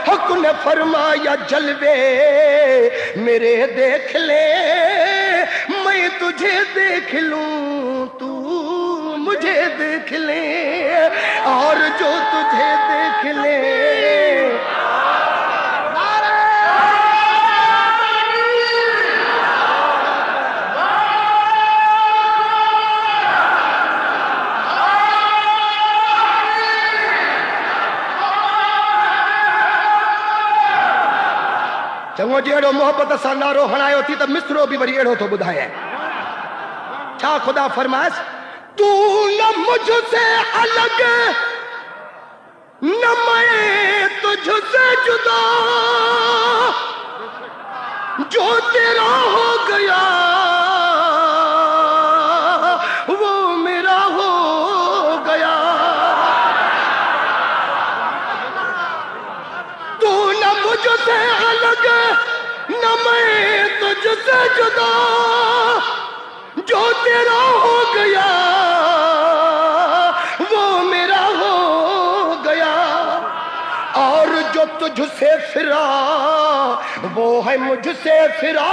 हक ने फरमाया जलवे मेरे देख ले, मैं तुझे देख लूं तू मुझे देख ले, और जो तुझे देख ले। चङो जहिड़ो मोहब्बत सां नारो हणायो थी त मिसरो बि वरी अहिड़ो थो ॿुधाए। छा ख़ुदा फरमाइस, तू न मुझसे अलग न मैं तुझसे जुदा, जो तेरा हो गया वो मेरा हो गया। तू न मुझसे अलग न मैं तुझसे जुदा, जो तेरा हो गया वो मेरा हो गया। और जो तुझसे फिरा वो है मुझसे फिरा,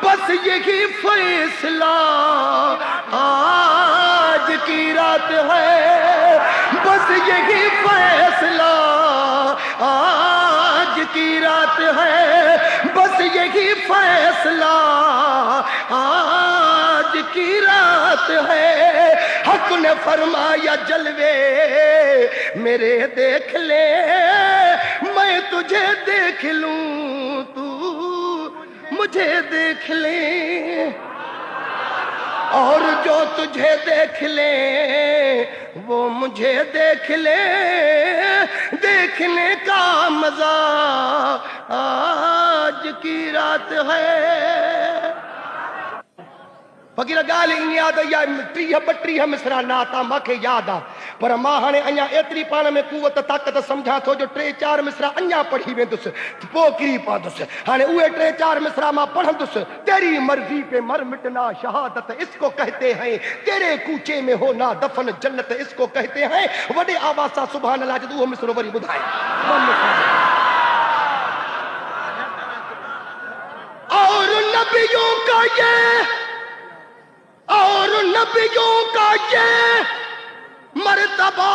बस यही फैसला आज की रात है, बस यही फैसला आज की रात है, बस यही फैसला आज की रात है। हक ने फरमाया जलवे मेरे देख ले, मैं तुझे देख लूं तू मुझे देख ले, और जो तुझे देख ले वो मुझे देख ले। देखने का मजा आज की रात है। फ़क़ीर ॻाल्हि ईअं यादि आई आहे, 30-32 मिसरा नाता मूंखे यादि आहे, पर मां हाणे अञा एतिरी पाण में कुवत ताक़त सम्झां थो जो 3-4 मिसरा अञा पढ़ी वेंदुसि पोइ किरी पवंदुसि। हाणे उहे 3-4 मिसरा मां पढ़ंदुसि। तेरी मर्ज़ी पे मर मिटना शहादत इसको कहते हैं, तेरे कूचे में हो ना दफन जन्नत इसको कहते हैं। वॾे आवाज़ सां सुभान अल्लाह जो उहो मिसरो वरी ॿुधाए। और नबियों का ये, और नबियों का ये मर्तबा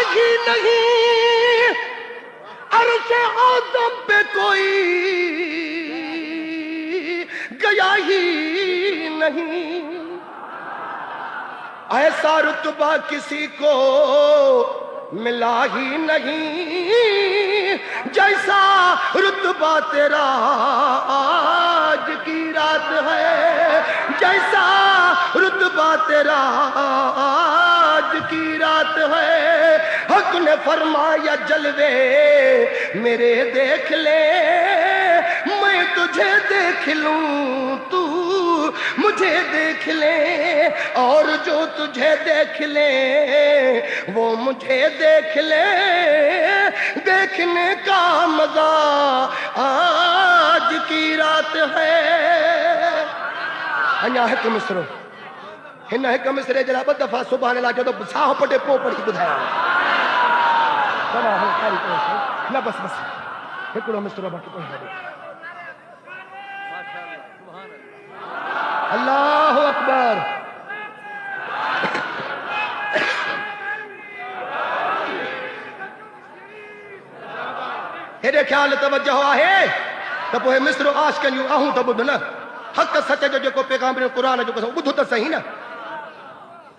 ही नहीं, अर्श आज़म पे कोई गया ही नहीं। ऐसा रुतबा किसी को मिला ही नहीं, जैसा रुतबा तेरा आज की रात है, जैसा रुतबा तेरा आज की रात है। हक ने फरमाया जलवे मेरे देख ले, मैं तुझे देख लूं तू मुझे देख ले, और जो तुझे देख ले वो मुझे देख ले। देखने का मजा आज की रात है। अञा हिकु मिसरो, हिन हिकु मिसरे जे लाइ 2 दफ़ा सुभाणे लाइ जो साह पटे पोइ पढ़ी ॿुधायां। न बस बस हिकिड़ो मिसरो बाक़ी पढ़ी। अल्लाहु अकबर। हेॾे ख़्याल तवज्जो आहे त पोइ मिसरो आश कयूं आहूं त ॿुध न। हक़ सच जो जेको पैगाम क़ुरान जो कसम ॿुध त सही न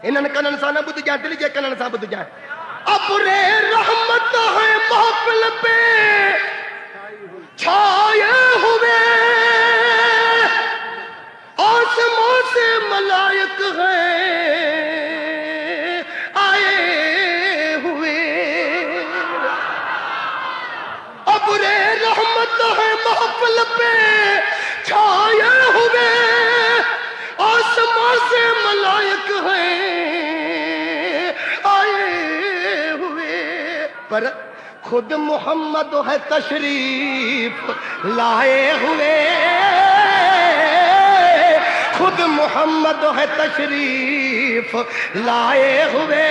इन्हनि कननि सां न ॿुधजांइ दिलि जे कननि सां ॿुधजांइ अबरे रहमत है महफिल पे छाए हुए आसमां से मलाइक हैं आए हुए अबरे रहमत है महफिल पे छाए हुए आसमां से मलाइक हैं आए हुए पर खुद मोहम्मद है तशरीफ लाए हुए खुद मोहम्मद है तशरीफ लाए हुए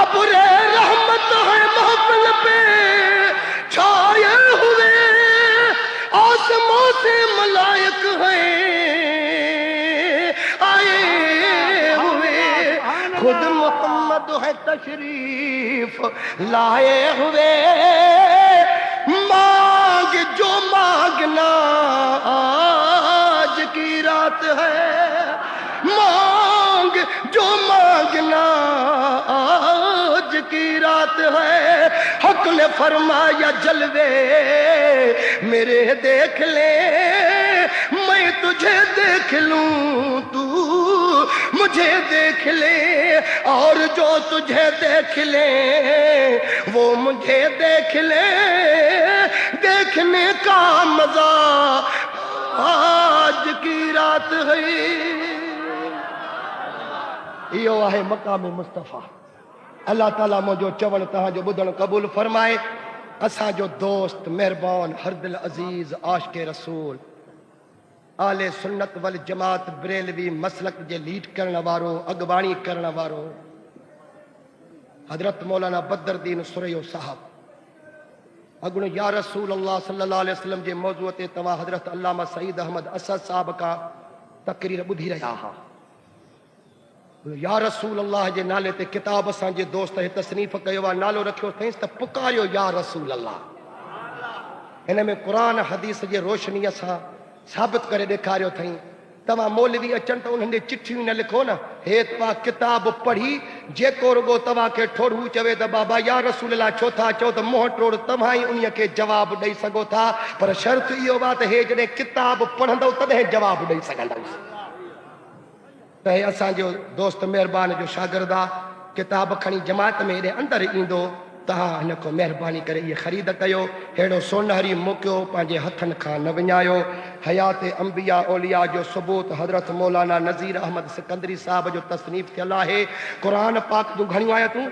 अबरे रहमत है महफिल पे छाए हुए आसमां से मलाइक हैं आए हुए खुद मोहम्मद है तशरीफ लाए हुए मांग जो मांगना आज की रात है मांग जो मांगना आज की रात है हक ने फरमाया जलवे मेरे देख ले मैं तुझे देख लूं तू मुझे देख ले और जो तुझे देख ले वो मुझे देख ले देखने का मजा आज की रात है इहो आहे मक़ाम मुस्तफ़ा अल्लाह ताला मुझो चवण तहांजो ॿुधण क़बूल फरमाए असांजो दोस्त मेहरबान हरदिल अज़ीज़ आशिक़े रसूल आले सुन्नत वल जमात बरेलवी मसलक जे लीड करण वारो अगवाणी करण वारो हजरत मौलाना बदरुद्दीन सुरैयो साहब अगुण या रसूल अल्लाह सल्लल्लाहु अलैहि वसल्लम जे मौज़ूअ ते तव्हां हजरत अल्लामा सईद अहमद असद साहब का तकरीर ॿुधी रहिया हा या रसूल अल्लाह जे नाले ते किताब असांजे दोस्त हे तसनीफ़ कयो आहे नालो रखियो अथईंसि त पुकारियो या रसूल अल्लाह हिन में क़ुरान हदीस जे रोशनीअ सां साबित करे ॾेखारियो अथई तव्हां मौलवी अचनि त उन्हनि चिठियूं न लिखो न हे तव्हां किताब पढ़ी जेको रुगो तव्हांखे ठोड़ू चवे त बाबा या रसूल अल्लाह छो था चओ त मुंहुं टोड़ तव्हां ई उन्हीअ खे जवाबु ॾेई सघो था पर शर्त इहो आहे त हे जॾहिं किताब पढ़ंदव तॾहिं जवाबु ॾेई सघंदव त हे असांजो दोस्त महिरबान जो शागिर्द आहे किताब खणी जमात में हेॾे अंदरि ईंदो तव्हां हिन खां महिरबानी करे इहे ख़रीद कयो अहिड़ो सोनहरी मौक़ो पंहिंजे हथनि खां न विञायो हयात अंबिया औलिया जो सबूत हज़रत मौलाना नज़ीर अहमद सिकंदरी साहब जो तसनीफ़ थियल आहे क़ुरान पाक जूं घणियूं आयतूं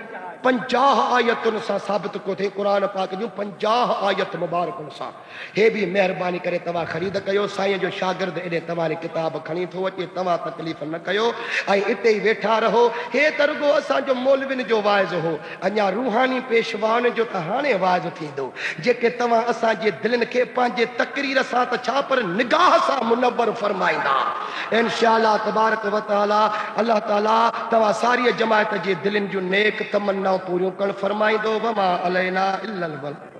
50 आयतुनि सां साबित को थिए क़ुरान पाक जूं 50 आयत मुबारकुनि सां हे बि महिरबानी करे तव्हां ख़रीद कयो साईं जो शागिर्द एॾे तव्हांजी किताब खणी थो अचे तव्हां तकलीफ़ न कयो ऐं हिते ई वेठा रहो हे त रुगो असांजो मौलविन जो वाइज़ हो अञा रूहानी पेशवान जो त हाणे वाइज़ थींदो जेके तव्हां असांजे दिलनि खे पंहिंजे तकरीर सां त छा पर निगाह सां मुनव्वर फरमाईंदा इंशाअल्लाह तबारक व तआला अल्लाह ताला तव्हां सारी जमात जे दिलनि जूं नेक तमन्नाऊं पूरियूं करणु फरमाईंदो वमा अलैना इल्लल बलाग।